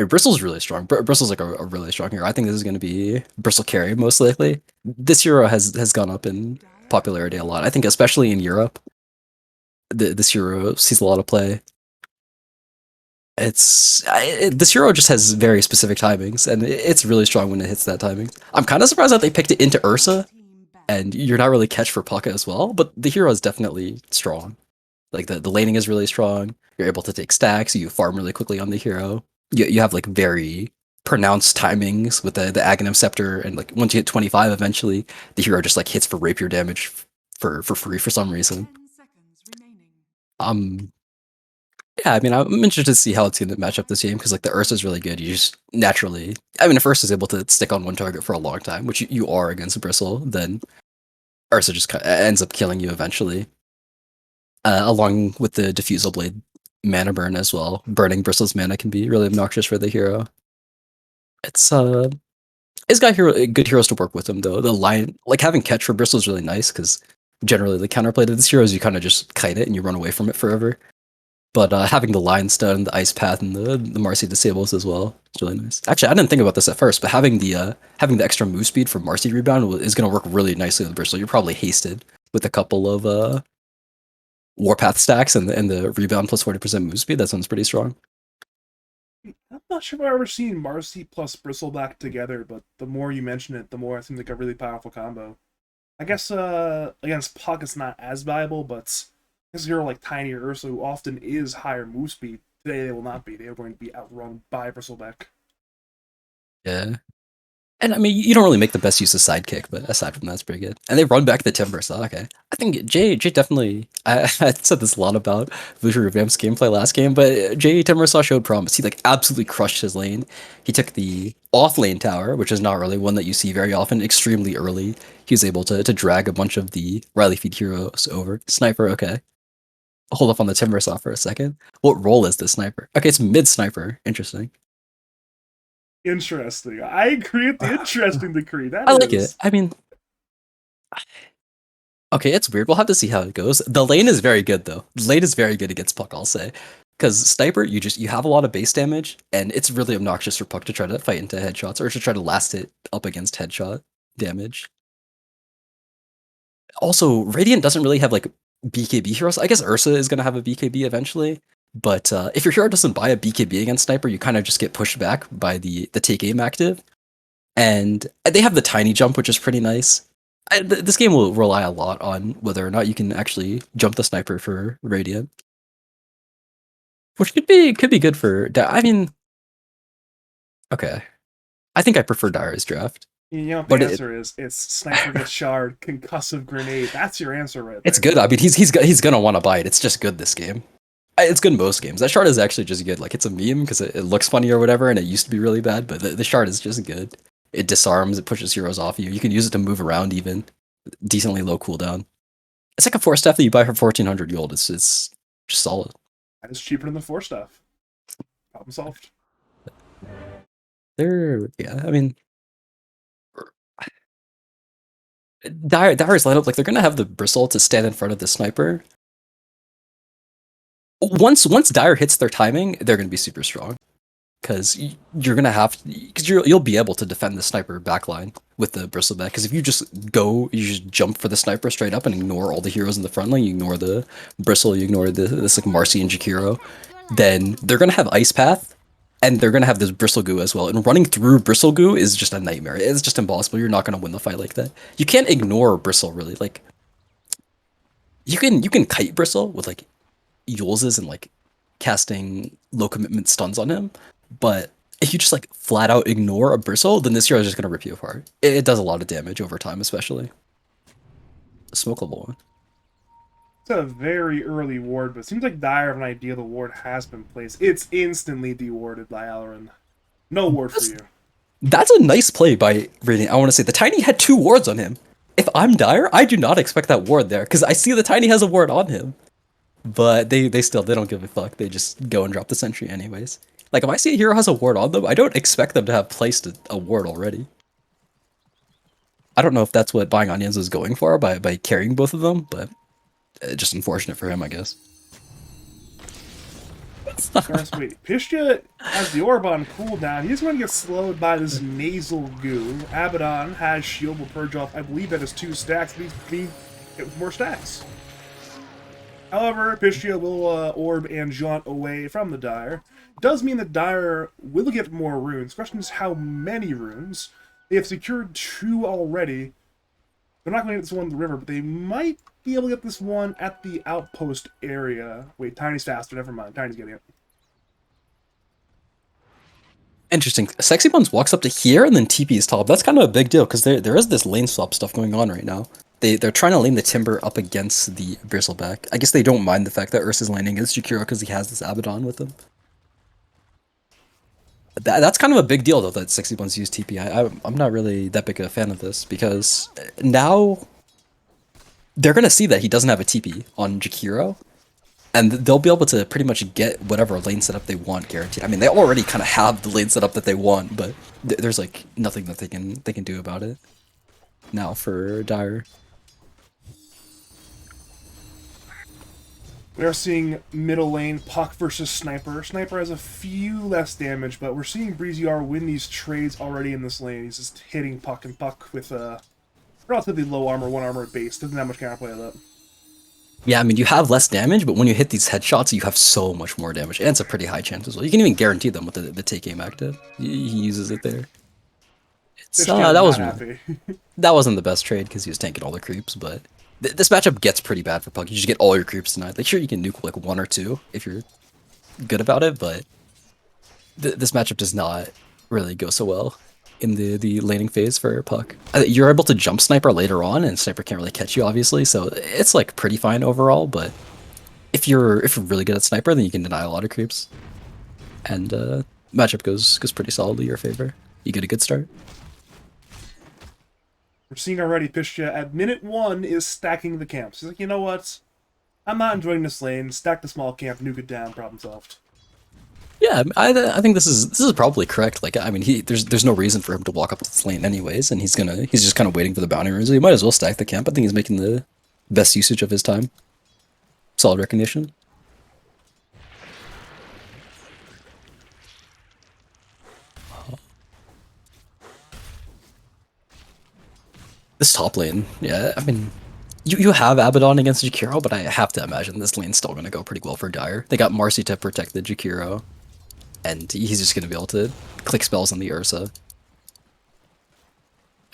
Bristle's really strong. Bristle's like a really strong hero. I think this is going to be Bristle carry most likely. This hero has gone up in popularity a lot. I think especially in Europe, this hero sees a lot of play. This hero just has very specific timings, and it's really strong when it hits that timing. I'm kind of surprised that they picked it into Ursa, and you're not really catch for Pucka as well. But the hero is definitely strong. Like the laning is really strong. You're able to take stacks. You farm really quickly on the hero. You have like very pronounced timings with the Aghanim Scepter, and like once you hit 25, eventually the hero just like hits for rapier damage for free for some reason. Um, yeah, I mean I'm interested to see how it's going to match up this game because like the Ursa is really good. You just naturally, I mean, if Ursa is able to stick on one target for a long time, which you are against Bristle, then Ursa just ends up killing you eventually. Along with the Diffusal Blade mana burn as well. Burning Bristle's mana can be really obnoxious for the hero. It's it's got good heroes to work with him though. The line, like having catch for Bristol is really nice because generally the counterplay to this hero is you kind of just kite it and you run away from it forever. But having the Lion Stone, the Ice Path, and the Marcy disables as well is really nice. Actually, I didn't think about this at first, but having the extra move speed for Marcy rebound is going to work really nicely with Bristol. You're probably hasted with a couple of Warpath stacks and the rebound plus 40% move speed. That sounds pretty strong.
I'm not sure if I've ever seen Marcy plus Bristleback together, but the more you mention it, the more it seems like a really powerful combo. I guess against Puck it's not as valuable, but against a hero like Tiny or Ursa, who often is higher move speed, today they will not be. They are going to be outrun by Bristleback.
Yeah. And I mean, you don't really make the best use of sidekick, but aside from that, it's pretty good. And they run back the timber, so okay. I think Jay definitely. I said this a lot about Bloosher Revamped's gameplay last game, but Jay Timbersaw showed promise. He like absolutely crushed his lane. He took the off lane tower, which is not really one that you see very often, extremely early. He was able to drag a bunch of the Reily feed heroes over. Sniper, okay. Hold up on the Timbersaw for a second. What role is this sniper? Okay, it's mid sniper. Interesting.
Interesting. I agree with the interesting decree. That
I like it.
is.
I mean, okay, it's weird. We'll have to see how it goes. The lane is very good though. The lane is very good against Puck, I'll say. Because Sniper, you have a lot of base damage, and it's really obnoxious for Puck to try to fight into headshots or to try to last it up against headshot damage. Also, Radiant doesn't really have like BKB heroes. I guess Ursa is gonna have a BKB eventually, but if your hero doesn't buy a BKB against Sniper, you kind of just get pushed back by the take aim active. And they have the tiny jump, which is pretty nice. This game will rely a lot on whether or not you can actually jump the sniper for Radiant, which could be good for. I mean, okay, I think I prefer Dire's draft,
You know what the
but
answer is? It's Sniper gets shard, concussive grenade. That's your answer right
it's
there.
good. I mean, he's gonna want to buy it. It's just good this game. It's good in most games. That shard is actually just good. Like it's a meme because it looks funny or whatever, and it used to be really bad, but the shard is just good. It disarms. It pushes heroes off you. You can use it to move around even. Decently low cooldown. It's like a force staff that you buy for 1400 gold. It's just solid.
That is cheaper than the 4 stuff. Problem solved.
Yeah, I mean, Dire's lineup, like they're gonna have the bristle to stand in front of the sniper. Once Dire hits their timing, they're gonna be super strong because you're gonna have because you'll be able to defend the sniper backline with the bristleback. Because if you just jump for the sniper straight up and ignore all the heroes in the front line, you ignore the bristle, you ignore this like Marcy and Jakiro, then they're gonna have ice path. And they're gonna have this bristle goo as well. And running through bristle goo is just a nightmare. It's just impossible. You're not gonna win the fight like that. You can't ignore bristle really. Like you can kite bristle with like Yules's and like casting low commitment stuns on him. But if you just like flat out ignore a bristle, then this hero is just gonna rip you apart. It does a lot of damage over time, especially. smoke level 1.
It's a very early ward, but it seems like Dire have an idea the ward has been placed. It's instantly dewarded by Alarin. No ward for
That's,
you.
that's a nice play by Reading. I want to say the Tiny had 2 wards on him. If I'm Dire, I do not expect that ward there, because I see the Tiny has a ward on him. But they don't give a fuck. They just go and drop the sentry anyways. Like if I see a hero has a ward on them, I don't expect them to have placed a ward already. I don't know if that's what Buying Onions was going for by carrying both of them, but just unfortunate for him, I guess.
Wait, Pistia has the orb on cooldown. He's going to get slowed by this nasal goo. Abaddon has shield will purge off. I believe that is 2 stacks. But he's hit with more stacks. However, Pistia will orb and jaunt away from the Dire. Does mean that Dire will get more runes. Question is how many runes. They have secured 2 already. They're not going to get this one in the river, but they might be able to get this one at the outpost area. Wait, Tiny's faster. Never mind. Tiny's getting it.
Interesting. Sexy Buns walks up to here and then TP's top. That's kind of a big deal because there is this lane swap stuff going on right now. They're trying to lane the Timber up against the Bristleback. I guess they don't mind the fact that Ursa's laning against Jakiro because he has this Abaddon with him. That's kind of a big deal though that Sexy Buns use TP. I'm not really that big a fan of this because now they're gonna see that he doesn't have a TP on Jakiro, and they'll be able to pretty much get whatever lane setup they want guaranteed. I mean, they already kind of have the lane setup that they want, but there's like nothing that they can do about it now for Dire.
We are seeing middle lane Puck versus Sniper. Sniper has a few less damage, but we're seeing Breezy R win these trades already in this lane. He's just hitting Puck, and Puck with relatively low armor, 1 armor at base. Doesn't have much counterplay of that.
Yeah, I mean, you have less damage, but when you hit these headshots, you have so much more damage, and it's a pretty high chance as well. You can even guarantee them with the take aim active. He uses it there. It's
Happy.
that wasn't the best trade because he was tanking all the creeps, but this matchup gets pretty bad for Puck. You just get all your creeps tonight. Like, sure, you can nuke like 1 or 2 if you're good about it, but this matchup does not really go so well in the laning phase for Puck. You're able to jump Sniper later on, and Sniper can't really catch you, obviously, so it's like pretty fine overall, but if you're really good at Sniper, then you can deny a lot of creeps. And matchup goes pretty solidly your favor. You get a good start.
We're seeing already Pistia at minute 1 is stacking the camps. He's like, you know what? I'm not enjoying this lane. Stack the small camp, nuke it down, problem solved.
Yeah, I think this is probably correct. Like, I mean, there's no reason for him to walk up this lane anyways, and he's just kind of waiting for the bounty runes. He might as well stack the camp. I think he's making the best usage of his time. Solid recognition. This top lane, yeah, I mean, you have Abaddon against Jakiro, but I have to imagine this lane's still gonna go pretty well for Dire. They got Marcy to protect the Jakiro, and he's just gonna be able to click spells on the Ursa.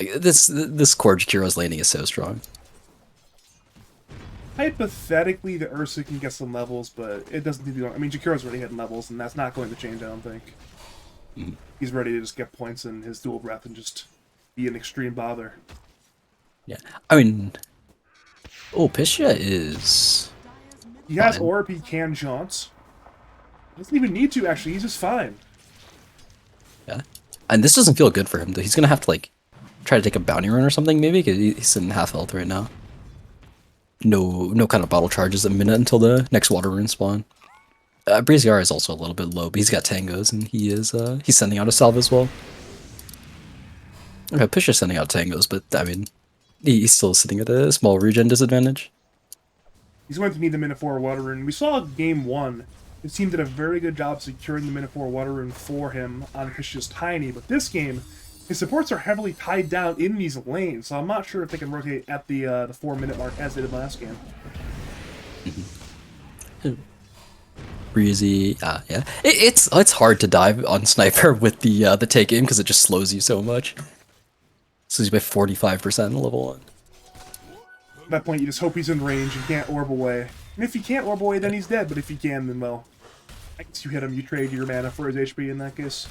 Like, this core Jakiro's laning is so strong.
Hypothetically, the Ursa can get some levels, but it doesn't need to be. I mean, Jakiro's already hitting levels, and that's not going to change, I don't think. He's ready to just get points in his dual breath and just be an extreme bother.
Yeah, I mean, oh, Pistia is.
He has orb, he can jaunt. Doesn't even need to, actually. He's just fine.
Yeah, and this doesn't feel good for him though. He's gonna have to like try to take a bounty run or something maybe because he's sitting half health right now. No kind of bottle charges a minute until the next water rune spawn. Breezy R is also a little bit low, but he's got tangos and he's sending out a salve as well. Okay, Pishia's sending out tangos, but I mean, he's still sitting at a small regen disadvantage.
He's going to need the Minotaur water rune. We saw game 1. His team did a very good job securing the Minotaur water rune for him on Pishia's Tiny, but this game, his supports are heavily tied down in these lanes, so I'm not sure if they can rotate at the 4-minute mark as they did last game.
Breezy, yeah, it's hard to dive on Sniper with the take aim because it just slows you so much. So he's by 45% in level 1.
At that point, you just hope he's in range and can't orb away. And if he can't orb away, then he's dead. But if he can, then, well, I guess you hit him, you trade your mana for his HP in that case.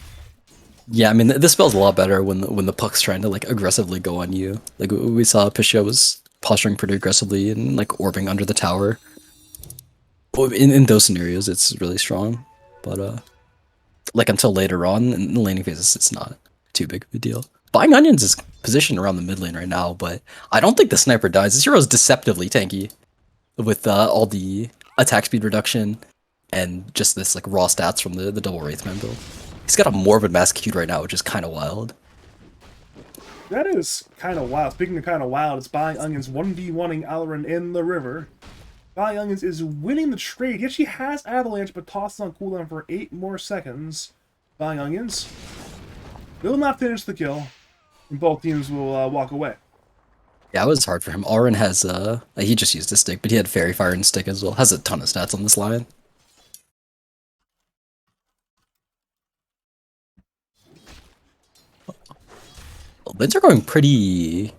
Yeah, I mean, this spell's a lot better when the Puck's trying to, like, aggressively go on you. Like, we saw Piscia was posturing pretty aggressively and like orbing under the tower. Well, in those scenarios, it's really strong, but like until later on in the laning phases, it's not too big of a deal. Buying Onions is positioned around the mid lane right now, but I don't think the sniper dies. This hero is deceptively tanky with all the attack speed reduction and just this like raw stats from the double Wraithman build. He's got a Morbid Mass queued right now, which is kind of wild.
That is kind of wild. Speaking of kind of wild, it's Buying Onions 1v1ing Alarin in the river. Buying Onions is winning the trade. He actually has Avalanche, but tosses on cooldown for 8 more seconds. Buying Onions will not finish the kill, and both teams will walk away.
Yeah, it was hard for him. Auron has he just used a stick, but he had Fairy Fire and stick as well. Has a ton of stats on this line. Lanes are going pretty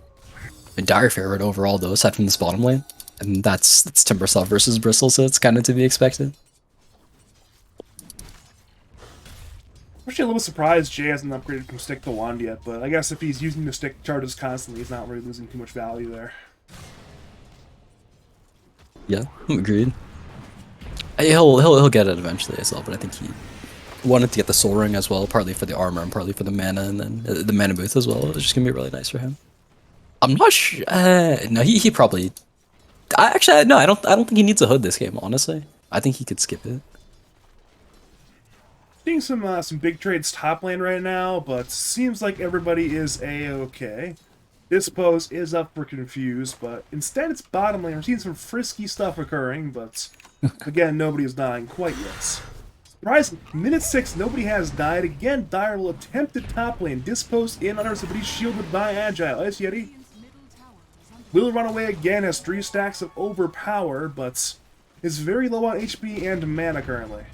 dire favorite overall though, aside from this bottom lane. And that's Timbersaw versus Bristle, so it's kind of to be expected.
I'm actually a little surprised Jay hasn't upgraded from stick to wand yet, but I guess if he's using the stick charges constantly, he's not really losing too much value there.
Yeah, agreed. He'll get it eventually as well, but I think he wanted to get the Soul Ring as well, partly for the armor and partly for the mana, and then the mana booth as well. It's just gonna be really nice for him. I'm not sure. No, he probably. Actually, no, I don't think he needs a hood this game. Honestly, I think he could skip it.
Seeing some big trades top lane right now, but seems like everybody is a-okay. This pose is up for confused, but instead it's bottom lane. We're seeing some frisky stuff occurring, but again, nobody is dying quite yet. Surprising, minute 6, nobody has died. Again, Dire will attempt the top lane. Dispost in under, but he's shielded by Agile. Ice Yeti will run away again, has 3 stacks of overpower, but is very low on HP and mana currently.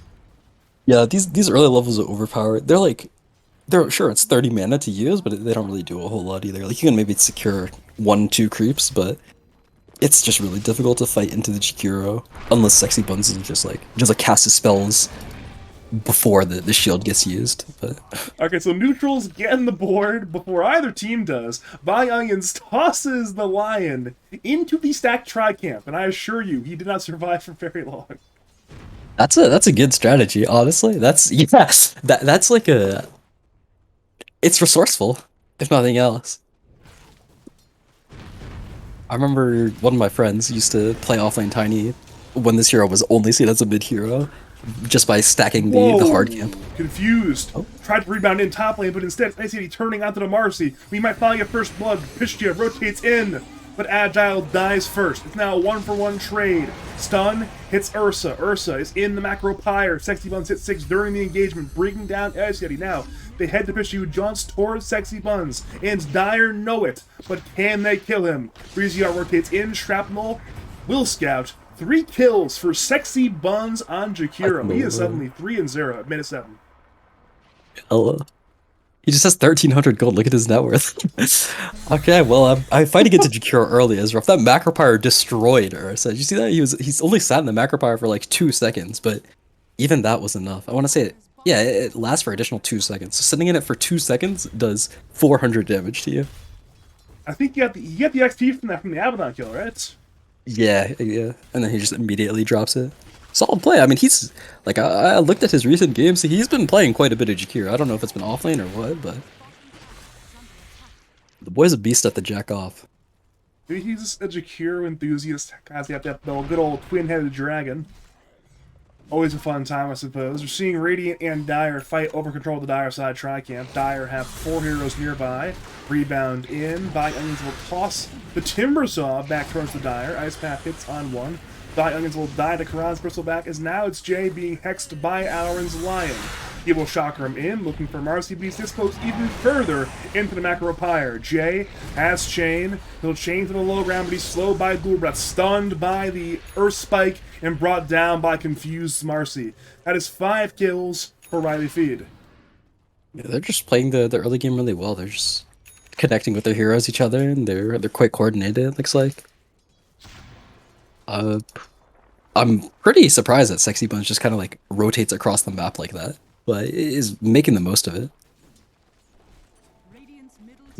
Yeah, these early levels of overpower, they're sure it's 30 mana to use, but they don't really do a whole lot either. Like you can maybe secure 1-2 creeps, but it's just really difficult to fight into the Jakiro unless Sexy Buns is just like cast his spells before the shield gets used. But
okay, so neutrals getting the board before either team does. Buying Onions tosses the lion into the stacked tri-camp, and I assure you, he did not survive for very long.
that's a good strategy, honestly. That's like a it's resourceful, if nothing else. I remember one of my friends used to play offlane Tiny when this hero was only seen as a mid hero, just by stacking the hard camp.
Confused. Oh. Tried to rebound in top lane, but instead, Ice Yeti turning onto the Marcy. We might finally get first blood. Pistia rotates in, but Agile dies first. It's now a 1-for-1 trade. Stun hits Ursa. Ursa is in the macro pyre. Sexy Buns hit 6 during the engagement, bringing down Ice Yeti. Now, they head to Pistia, who jaunts towards Sexy Buns, and Dire know it, but can they kill him? Breeziar rotates in, Shrapnel will scout. 3 kills for Sexy Buns on Jakiro. He is suddenly 3-0 at minute 7.
Hello. He just has 1,300 gold. Look at his net worth. Okay, well, I'm fighting into Jakiro early as rough. That Macropyre destroyed Ursa. Did you see that? He's only sat in the Macropyre for like 2 seconds, but even that was enough. I want to say it lasts for additional 2 seconds. So sitting in it for 2 seconds does 400 damage to you.
I think you get the XP from the Abaddon kill, right?
Yeah, and then he just immediately drops it. Solid play. I mean, he's like I looked at his recent games. He's been playing quite a bit of Jakiro. I don't know if it's been offlane or what, but the boy's a beast at the jack off.
Maybe he's a Jakiro enthusiast. Guys, you have to have the good old twin-headed dragon. Always a fun time, I suppose. We're seeing Radiant and Dire fight over control of the Dire side tri-camp. Dire have 4 heroes nearby. Rebound in. Buying Onions will toss the Timbersaw back towards the Dire. Ice Path hits on 1. Buying Onions will die to Karan's Bristleback, as now it's Jay being hexed by Alarin's Lion. He will shocker him in, looking for Marcy Beast. This goes even further into the Macro Pyre. Jay has Chain. He'll chain to the low ground, but he's slowed by Dual Breath, stunned by the Earth Spike, and brought down by confused Marcy. That is 5 kills for Reily Feid.
Yeah, they're just playing the early game really well. They're just connecting with their heroes, each other, and they're quite coordinated, it looks like. I'm pretty surprised that Sexy Buns just kind of like rotates across the map like that, but is making the most of it.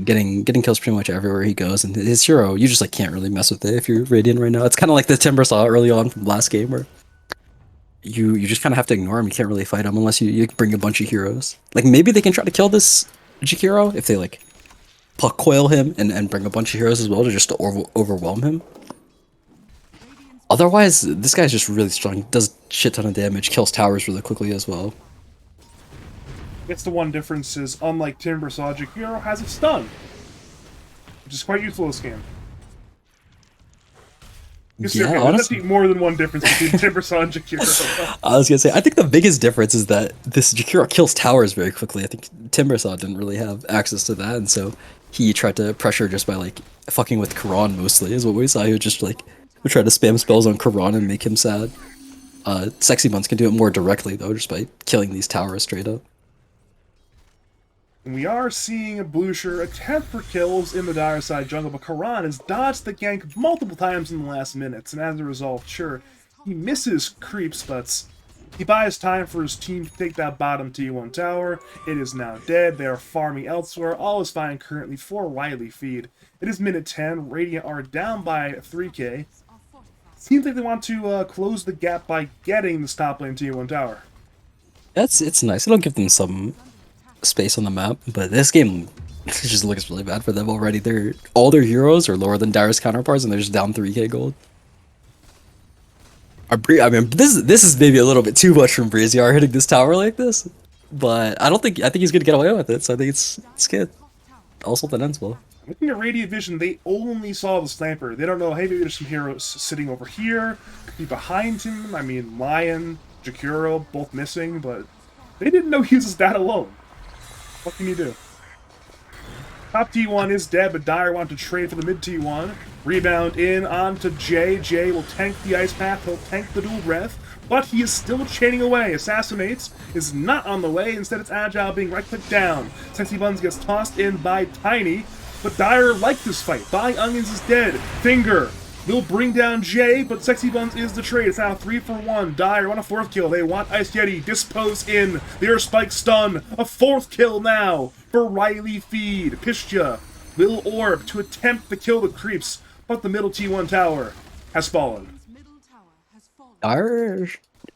getting kills pretty much everywhere he goes, and his hero, you just like can't really mess with it if you're Radiant right now. It's kind of like the Timber saw early on from last game, where you just kind of have to ignore him. You can't really fight him unless you bring a bunch of heroes. Like maybe they can try to kill this Jakiro if they like puck coil him and bring a bunch of heroes as well to just to overwhelm him. Otherwise, this guy's just really strong. He does shit ton of damage, kills towers really quickly as well.
It's the one difference is, unlike Timbersaw, Jakiro has a stun, which is quite useful this game.
Yeah,
there's
honestly,
more than one difference between Timbersaw and Jakiro.
I was gonna say, I think the biggest difference is that this Jakiro kills towers very quickly. I think Timbersaw didn't really have access to that, and so he tried to pressure just by like fucking with Karan mostly, is what we saw. He would just like would try to spam spells on Karan and make him sad. Sexy Buns can do it more directly though, just by killing these towers straight up.
And we are seeing a Bloosher attempt for kills in the dire side jungle, but Karan has dodged the gank multiple times in the last minutes, and as a result, sure, he misses creeps, but he buys time for his team to take that bottom T1 tower. It is now dead. They are farming elsewhere. All is fine currently for Reily Feid. It is minute 10. Radiant are down by 3k. Seems like they want to close the gap by getting this top lane T1 tower.
It's nice. It'll give them some space on the map, but this game just looks really bad for them already. All their heroes are lower than Dire's counterparts, and they're just down 3k gold. I mean, this is maybe a little bit too much from Brazier hitting this tower like this, but I think he's gonna get away with it. So I think it's good. Also, that ends well.
Looking at Radiant Vision, they only saw the sniper. They don't know, hey, maybe there's some heroes sitting over here, could be behind him. I mean, Lion, Jakiro, both missing, but they didn't know he was that alone. What can you do? Top T1 is dead, but Dire want to trade for the mid T1. Rebound in onto Jay. Jay will tank the Ice Path. He'll tank the Dual Breath, but he is still chaining away. Assassinates is not on the way. Instead, it's Agile being right-clicked down. Sexy Buns gets tossed in by Tiny, but Dire liked this fight. Buying Onions is dead. Finger will bring down Jay, but Sexy Buns is the trade. It's now 3 for 1. Dire want a 4th kill. They want Ice Yeti. Dispose in. The Earth Spike stun. A 4th kill now for Reily Feid. Pishtya will orb to attempt to kill the creeps, but the middle T1 tower has fallen.
Dire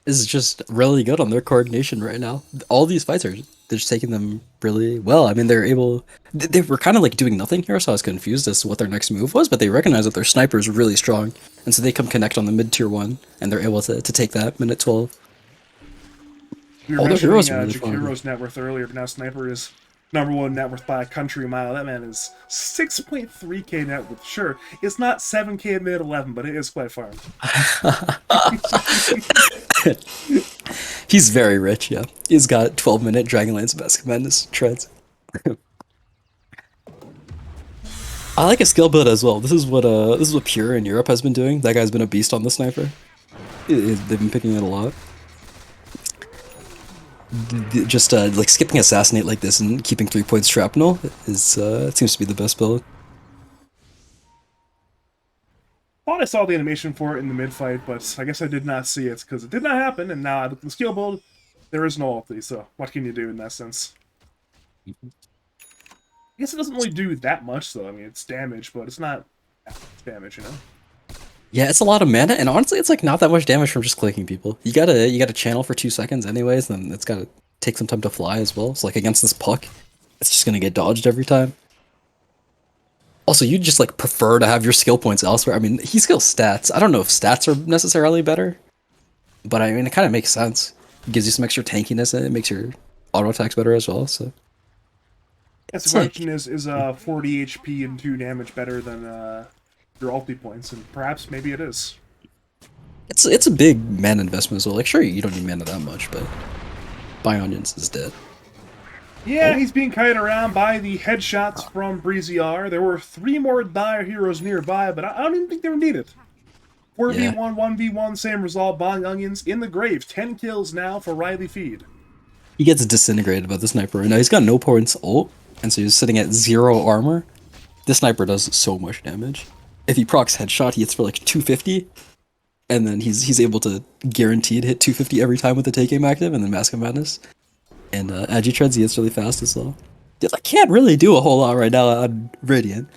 is just really good on their coordination right now. All these fights they're just taking them really well. I mean, they were kind of like doing nothing here, so I was confused as to what their next move was, but they recognize that their sniper is really strong, and so they come connect on the mid tier 1, and they're able to take that minute 12.
We were
All their
mentioning
heroes are really fun.
Jakiro's net worth earlier, but now Sniper is #1 net worth by a country mile. That man is 6.3k net worth. Sure, it's not 7k at mid 11, but it is quite farmed.
He's very rich, yeah. He's got 12-minute Dragonlance Mask Madness treads. I like a skill build as well. This is what Pure in Europe has been doing. That guy's been a beast on the sniper. They've been picking it a lot. Just like skipping Assassinate like this and keeping 3 points shrapnel is it seems to be the best build.
Thought I saw the animation for it in the mid fight, but I guess I did not see it because it did not happen. And now I look at the skill build, there is no ulti. So what can you do in that sense? I guess it doesn't really do that much, though. I mean, it's damage, but it's not damage, you know.
Yeah, it's a lot of mana, and honestly, it's like not that much damage from just clicking people. You gotta channel for 2 seconds anyways, then it's gotta take some time to fly as well. So like against this puck, it's just gonna get dodged every time. Also, you just like prefer to have your skill points elsewhere. I mean, he skills stats. I don't know if stats are necessarily better, but I mean, it kind of makes sense. It gives you some extra tankiness, and it makes your auto attacks better as well. So,
Yes, the question is 40 HP and 2 damage better than your ulti points? And perhaps maybe it is.
it's a big mana investment as well. Like, sure, you don't need mana that much, but buying onions is dead.
Yeah, he's being kited around by the headshots from Breezy-R. There were 3 more Dire heroes nearby, but I don't even think they were needed. 4v1, 1v1, same result. Buying onions in the grave. 10 kills now for Reily Feid.
He gets disintegrated by the sniper right now. He's got no points ult, and so he's sitting at 0 armor. This sniper does so much damage. If he procs headshot, he hits for like 250, and then he's able to guaranteed hit 250 every time with the take aim active, and then Mask of Madness. And Agi Treads, he hits really fast as well. I can't really do a whole lot right now on Radiant.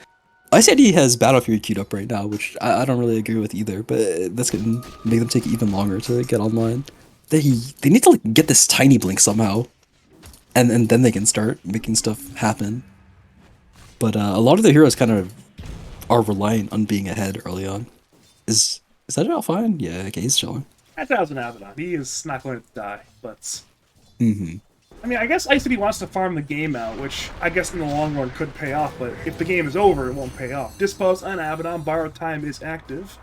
I said he has Battlefield queued up right now, which I don't really agree with either, but that's gonna make them take even longer to get online. They need to like, get this tiny blink somehow, and then they can start making stuff happen. But a lot of the heroes kind of are reliant on being ahead early on. Is that all fine? Yeah, okay, he's chilling.
That doesn't happen. He is not going to die, but
Mm-hmm.
I mean, I guess Ice City wants to farm the game out, which I guess in the long run could pay off, but if the game is over, it won't pay off. Dispose on Abaddon, Borrowed Time is active.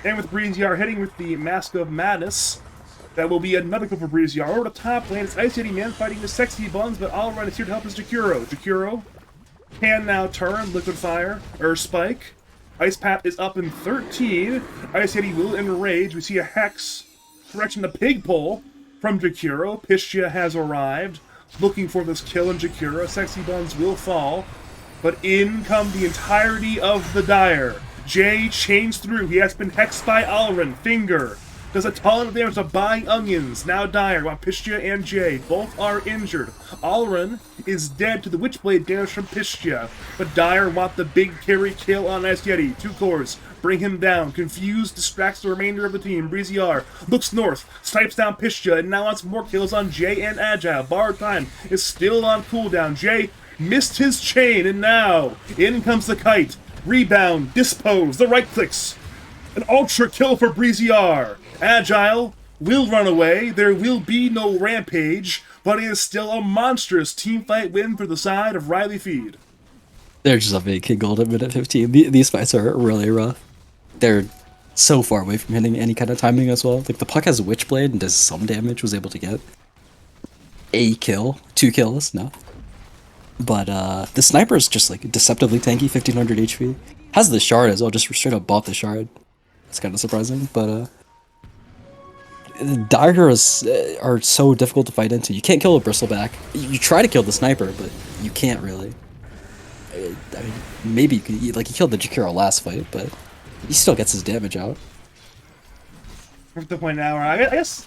And with Breezyar hitting with the Mask of Madness, that will be another kill for Breezyar. Over the top lane, it's Ice City Man fighting the Sexy Buns, but all around is here to help his Jakuro. Jakuro can now turn, Liquid Fire, Earth Spike. Ice Path is up in 13. Ice City will enrage. We see a Hex, correction, the Pig Pole from Jakuro. Pistia has arrived, looking for this kill in Jakuro. Sexy Buns will fall, but in come the entirety of the Dire. Jay chains through. He has been hexed by Alrin. Finger does a ton of damage to Buying Onions. Now Dire, while Pistia and Jay both are injured. Alrin is dead to the Witchblade damage from Pistia, but Dire want the big carry kill on Ice Yeti. 2 cores bring him down. Confused distracts the remainder of the team. Breezyar looks north, snipes down Pistia, and now wants more kills on Jay and Agile. Borrowed Time is still on cooldown. Jay missed his chain, and now in comes the kite. Rebound, dispose, the right clicks. An ultra kill for Breezyar. Agile will run away. There will be no rampage, but it is still a monstrous teamfight win for the side of Reily Feid.
They're just up 8k gold at minute 15. These fights are really rough. They're so far away from hitting any kind of timing as well. Like the puck has Witchblade and does some damage, was able to get a kill, 2 kills, no. But the sniper is just like deceptively tanky, 1500 HP. Has the shard as well, just straight up bought the shard. It's kind of surprising, but Dire heroes are so difficult to fight into. You can't kill a bristleback. You try to kill the sniper, but you can't really. I mean, maybe you could, like he killed the Jakiro last fight, but he still gets his damage out.
At the point now, I guess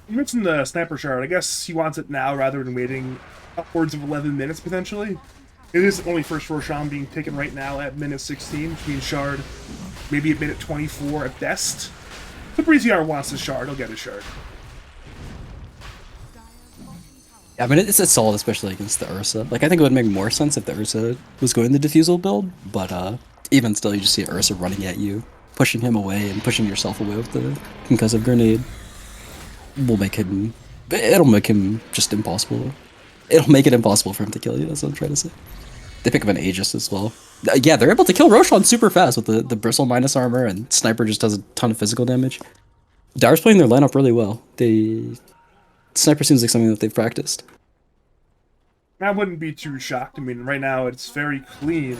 you mentioned the sniper shard. I guess he wants it now rather than waiting upwards of 11 minutes potentially. It is only first Roshan being taken right now at minute 16, which means shard maybe at minute 24 at best. The Breezyar wants his shard, he'll get his shard.
Yeah, I mean, it's solid, especially against the Ursa. Like, I think it would make more sense if the Ursa was going the defusal build, but even still, you just see Ursa running at you, pushing him away and pushing yourself away with the concussive grenade. It'll make him just impossible. It'll make it impossible for him to kill you, that's what I'm trying to say. They pick up an Aegis as well. Yeah, they're able to kill Roshan super fast with the Bristle minus armor, and Sniper just does a ton of physical damage. Dire's playing their lineup really well. Sniper seems like something that they've practiced.
I wouldn't be too shocked. I mean, right now it's very clean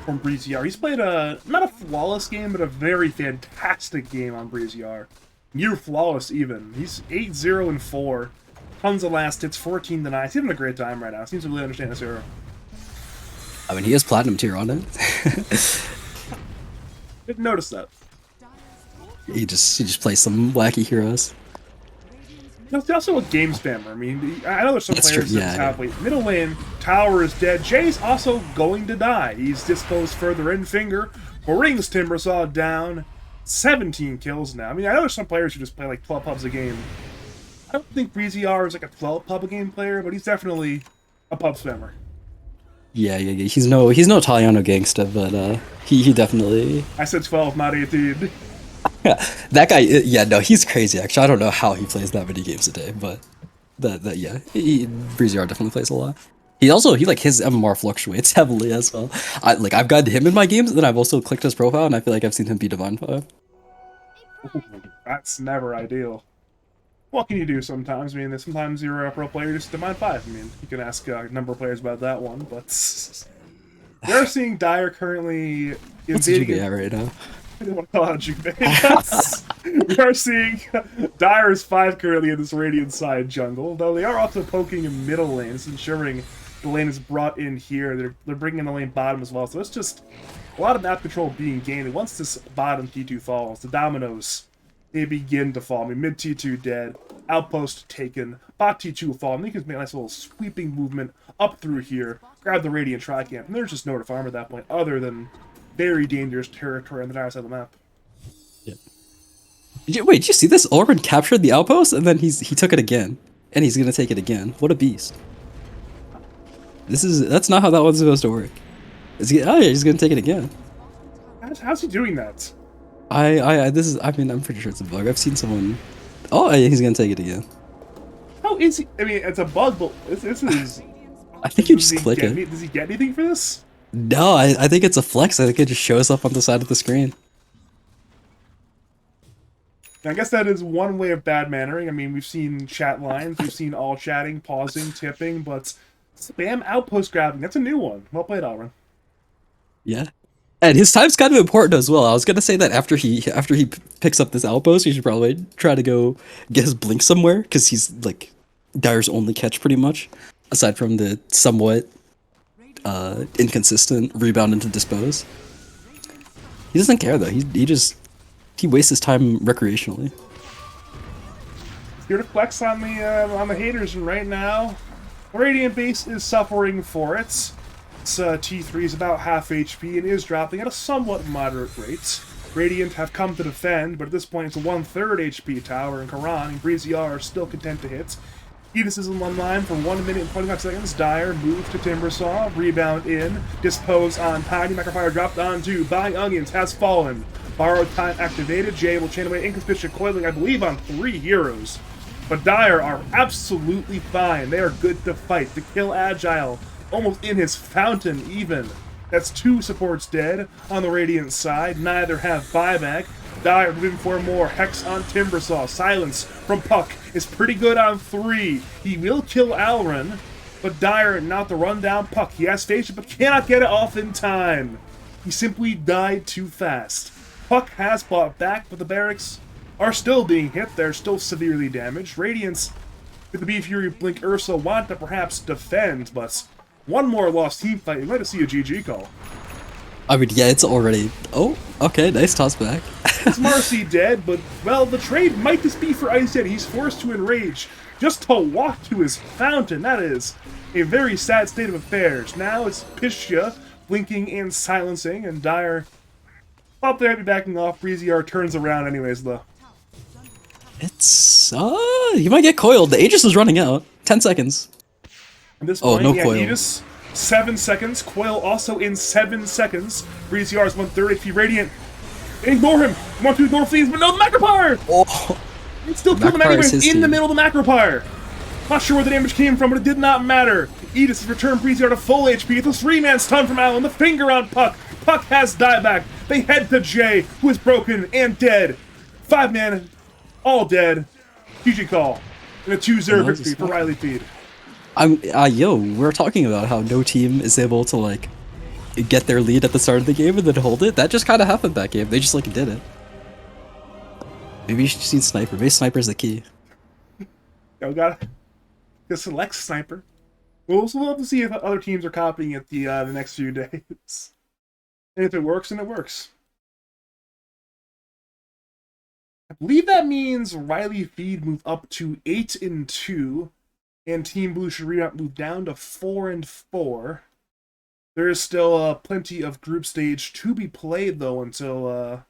from Breezyar. He's played not a flawless game, but a very fantastic game on Breezyar. Near flawless even. He's 8-0-4. Tons of last hits, 14-9. He's having a great time right now. Seems to really understand this hero.
I mean, he has platinum tier on it.
Didn't notice that.
He just plays some wacky heroes.
He's also a game spammer. I mean, I know there's some
That's
players
true,
that
yeah.
have wait, middle lane, tower is dead. Jay's also going to die. He's disposed further in. Finger brings Timbersaw down. 17 kills now. I mean, I know there's some players who just play like 12 pubs a game. I don't think Breezyar is like a 12 pub a game player, but he's definitely a pub spammer.
Yeah. He's no Italiano gangsta, but he definitely.
I said 12, not 18.
Yeah, that guy. Yeah, no, he's crazy. Actually, I don't know how he plays that many games a day, but yeah, Breezyar definitely plays a lot. He like his MMR fluctuates heavily as well. I've got him in my games, and then I've also clicked his profile, and I feel like I've seen him be Divine 5.
Ooh, that's never ideal. What can you do sometimes? I mean, sometimes you're a pro player, just Divine 5. I mean, you can ask a number of players about that one, but we're seeing Dire currently
What's
invading.
Jubei at right now?
I didn't want to call out Jubei. We are seeing Dire's 5 currently in this Radiant side jungle, though they are also poking in middle lanes, ensuring the lane is brought in here. They're bringing in the lane bottom as well, so it's just a lot of map control being gained. And once this bottom T2 falls, the dominoes, they begin to fall. I mean, mid T2 dead. Outpost taken. Bot T2 fall. And you can make a nice little sweeping movement up through here. Grab the Radiant Tri-Camp. And there's just nowhere to farm at that point, other than very dangerous territory on the dire side of the map.
Wait, did you see this? Orban captured the outpost and then he took it again. And he's gonna take it again. What a beast. That's not how that one's supposed to work. Oh yeah, he's gonna take it again.
How's he doing that?
I mean, I'm pretty sure it's a bug. I've seen someone. Oh yeah, he's gonna take it again.
How is he? I mean, it's a bug, but this is.
I think you just click it.
Does he get anything for this?
No, I think it's a flex. I think it just shows up on the side of the screen.
I guess that is one way of bad mannering. I mean, we've seen chat lines, we've seen all chatting, pausing, tipping, but spam outpost grabbing, that's a new one. Well played, Alvin.
Yeah. And his time's kind of important as well. I was gonna say that after he picks up this outpost, he should probably try to go get his blink somewhere, because he's like Dire's only catch pretty much, aside from the somewhat inconsistent rebound into dispose. He doesn't care though. He wastes his time recreationally.
Here to flex on the haters, and right now, Radiant base is suffering for it. Its T3 is about half HP and is dropping at a somewhat moderate rate. Radiant have come to defend, but at this point it's a 1/3 HP tower, and Karan and Breezy are still content to hit. Edis is in one line for 1 minute and 25 seconds. Dire moves to Timbersaw, rebound in, dispose on Tiny, Macrofire dropped onto, buying onions has fallen. Borrowed time activated, Jay will chain away Inconspicuous coiling, I believe, on 3 heroes. But Dire are absolutely fine. They are good to fight. The kill agile, almost in his fountain even. That's 2 supports dead on the Radiant side. Neither have buyback. Dire moving for more. Hex on Timbersaw. Silence from Puck is pretty good on 3. He will kill Alrun, but Dire not the rundown Puck. He has station, but cannot get it off in time. He simply died too fast. Puck has bought back, but the barracks are still being hit. They're still severely damaged. Radiance, with the B Fury, Blink, Ursa want to perhaps defend, but one more lost team fight. You might see a GG call.
I mean, yeah, it's already. Oh, okay, nice toss back.
Is Marcy dead? But, well, the trade might just be for Ice Dead. He's forced to enrage just to walk to his fountain. That is a very sad state of affairs. Now it's Pistia blinking and silencing, and Dire up there, be backing off. Breezy R turns around anyways, though.
It's he might get coiled. The Aegis is running out. 10 seconds.
At this point,
no
yeah,
coil.
Aegis, 7 seconds. Coil also in 7 seconds. Breezy R is 1/3 HP Radiant. Ignore him. Want to ignore Fleas, but no, the Macropyre!
Oh,
It's still killing him anyways in the middle of the Macropyre. Not sure where the damage came from, but it did not matter. Edis has returned Breezy R to full HP. The 3-man stun from Allen. The finger on Puck. Puck has dieback. They head to Jay, who is broken and dead. 5-man, all dead. GG call. And a 2-0 victory for Reily Feid.
Yo, we're talking about how no team is able to, like, get their lead at the start of the game and then hold it. That just kind of happened that game. They just, like, did it. Maybe you should see Sniper. Maybe Sniper's the key.
Yeah, we gotta select Sniper. We'll have to see if other teams are copying it the next few days. And if it works, then it works. I believe that means Reily Feid move up to 8-2, and Team Bloosher Revamped move down to 4-4. There is still plenty of group stage to be played though until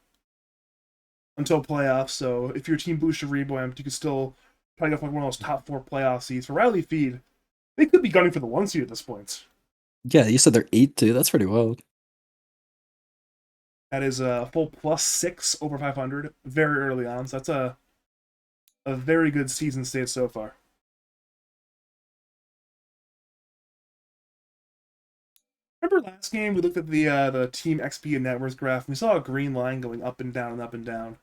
playoffs. So if you're Team Bloosher Revamped, you can still try to go for one of those top 4 playoff seeds. For Reily Feid, they could be gunning for the 1 seed at this point.
Yeah, you said they're 8-2. That's pretty wild.
That is a full +6 over 500 very early on. So that's a very good season state so far. Remember last game we looked at the Team XP and net worth graph, and we saw a green line going up and down and up and down.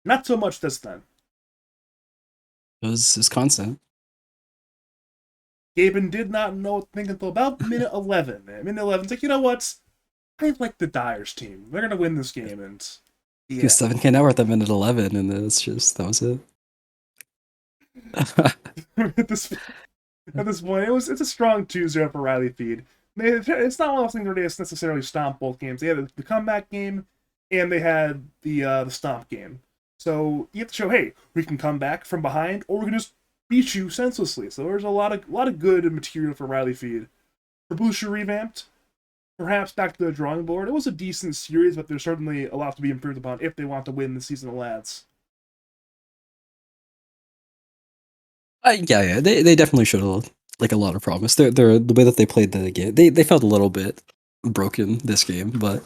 Not so much this time.
It's constant.
Gaben did not know what to think until about minute 11. Minute 11's like, you know what? I like the Dyer's team. They're gonna win this game, and yeah.
He was 7K net worth at minute 11, and it's just that was it.
at this point, it's a strong 2-0 for Reily Feid. It's not one of those things where they necessarily stomp both games. They had the comeback game, and they had the stomp game. So you have to show, hey, we can come back from behind, or we can just beat you senselessly. So there's a lot of good material for Reily Feid. For Bloosher Revamped, perhaps back to the drawing board. It was a decent series, but there's certainly a lot to be improved upon if they want to win the season of lads.
Yeah, they definitely showed like a lot of promise. They're the way that they played the game. They felt a little bit broken this game, but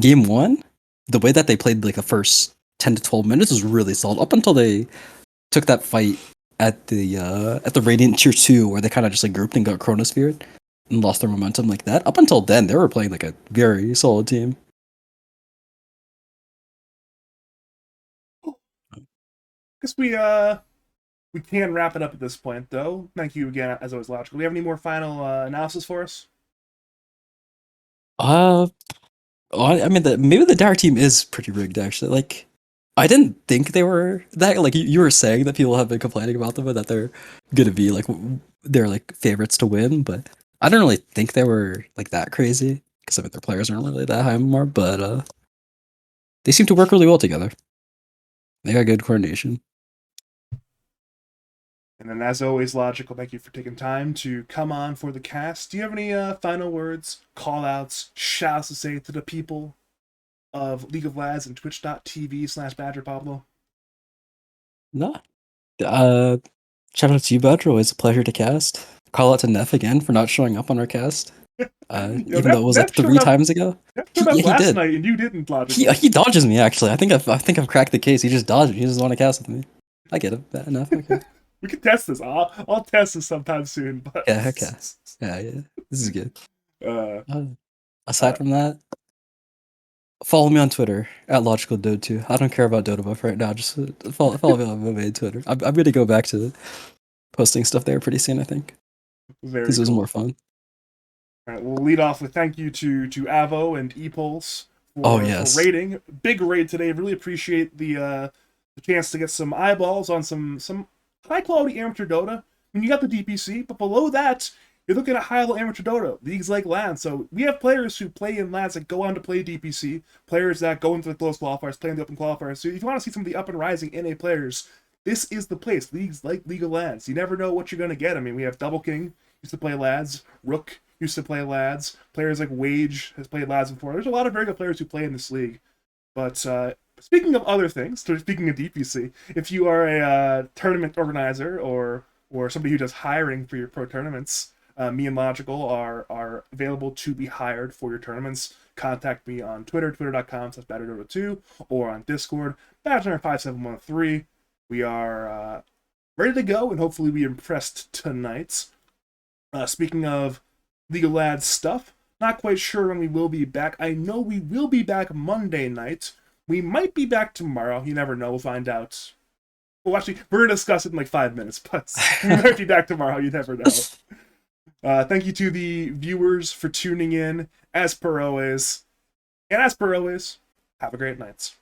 game one, the way that they played like the first 10 to 12 minutes was really solid. Up until they took that fight at the Radiant Tier 2 where they kind of just like grouped and got Chronosphere and lost their momentum like that. Up until then, they were playing like a very solid team.
Guess we can wrap it up at this point, though. Thank you again, as always, Logical. Do you have any more final analysis for us?
Uh, I mean, maybe the Dire team is pretty rigged actually. Like, I didn't think they were that. Like you were saying that people have been complaining about them, and that they're gonna be like they're like favorites to win, but I don't really think they were like that crazy because I mean their players aren't really that high anymore. But they seem to work really well together. They got good coordination.
And then, as always, Logical, thank you for taking time to come on for the cast. Do you have any final words, call outs, shouts to say to the people of League of Lads and twitch.tv/Badger Pablo?
No, uh, shout out to you, Badger. Always a pleasure to cast. Call out to Neff again for not showing up on our cast. Even though it was like
That showed
three
up.
times ago.
That showed up
He
last
did.
night, and you didn't,
He
Logical.
he dodges me actually. I think I've cracked the case. He just dodged me. He doesn't want to cast with me. I get it. Bad enough. Okay.
We can test this. I'll test this sometime soon. But
Yeah. Okay. Yeah. This is good.
uh,
Uh, aside
uh,
from that, follow me on Twitter at Logical Dode 2. I don't care about Dota buff right now. Just follow me on my main Twitter. I'm gonna go back to posting stuff there pretty soon. I think
very
because it was more
cool.
fun.
All right, we'll lead off with thank you to Avo and Epulse
Oh
for
yes.
rating. Big raid today. Really appreciate the chance to get some eyeballs on some high quality amateur Dota. I mean, you got the DPC, but below that, you're looking at high level amateur Dota leagues like LAN. So we have players who play in LANs that go on to play DPC, players that go into the closed qualifiers, play in the open qualifiers. So if you want to see some of the up and rising NA players, this is the place. Leagues like League of Lads. You never know what you're gonna get. I mean, we have Double King used to play Lads, Rook used to play Lads, players like Wage has played Lads before. There's a lot of very good players who play in this league. But speaking of other things, speaking of DPC, if you are a tournament organizer or somebody who does hiring for your pro tournaments, me and Logical are available to be hired for your tournaments. Contact me on Twitter, twitter.com/BadgerDota2, or on Discord, Badger5713. We are ready to go, and hopefully we impressed tonight. Speaking of League of Lads stuff, not quite sure when we will be back. I know we will be back Monday night. We might be back tomorrow. You never know. We'll find out. Well, actually, we're going to discuss it in like 5 minutes, but we might be back tomorrow. You never know. Thank you to the viewers for tuning in, as per always. And as per always, have a great night.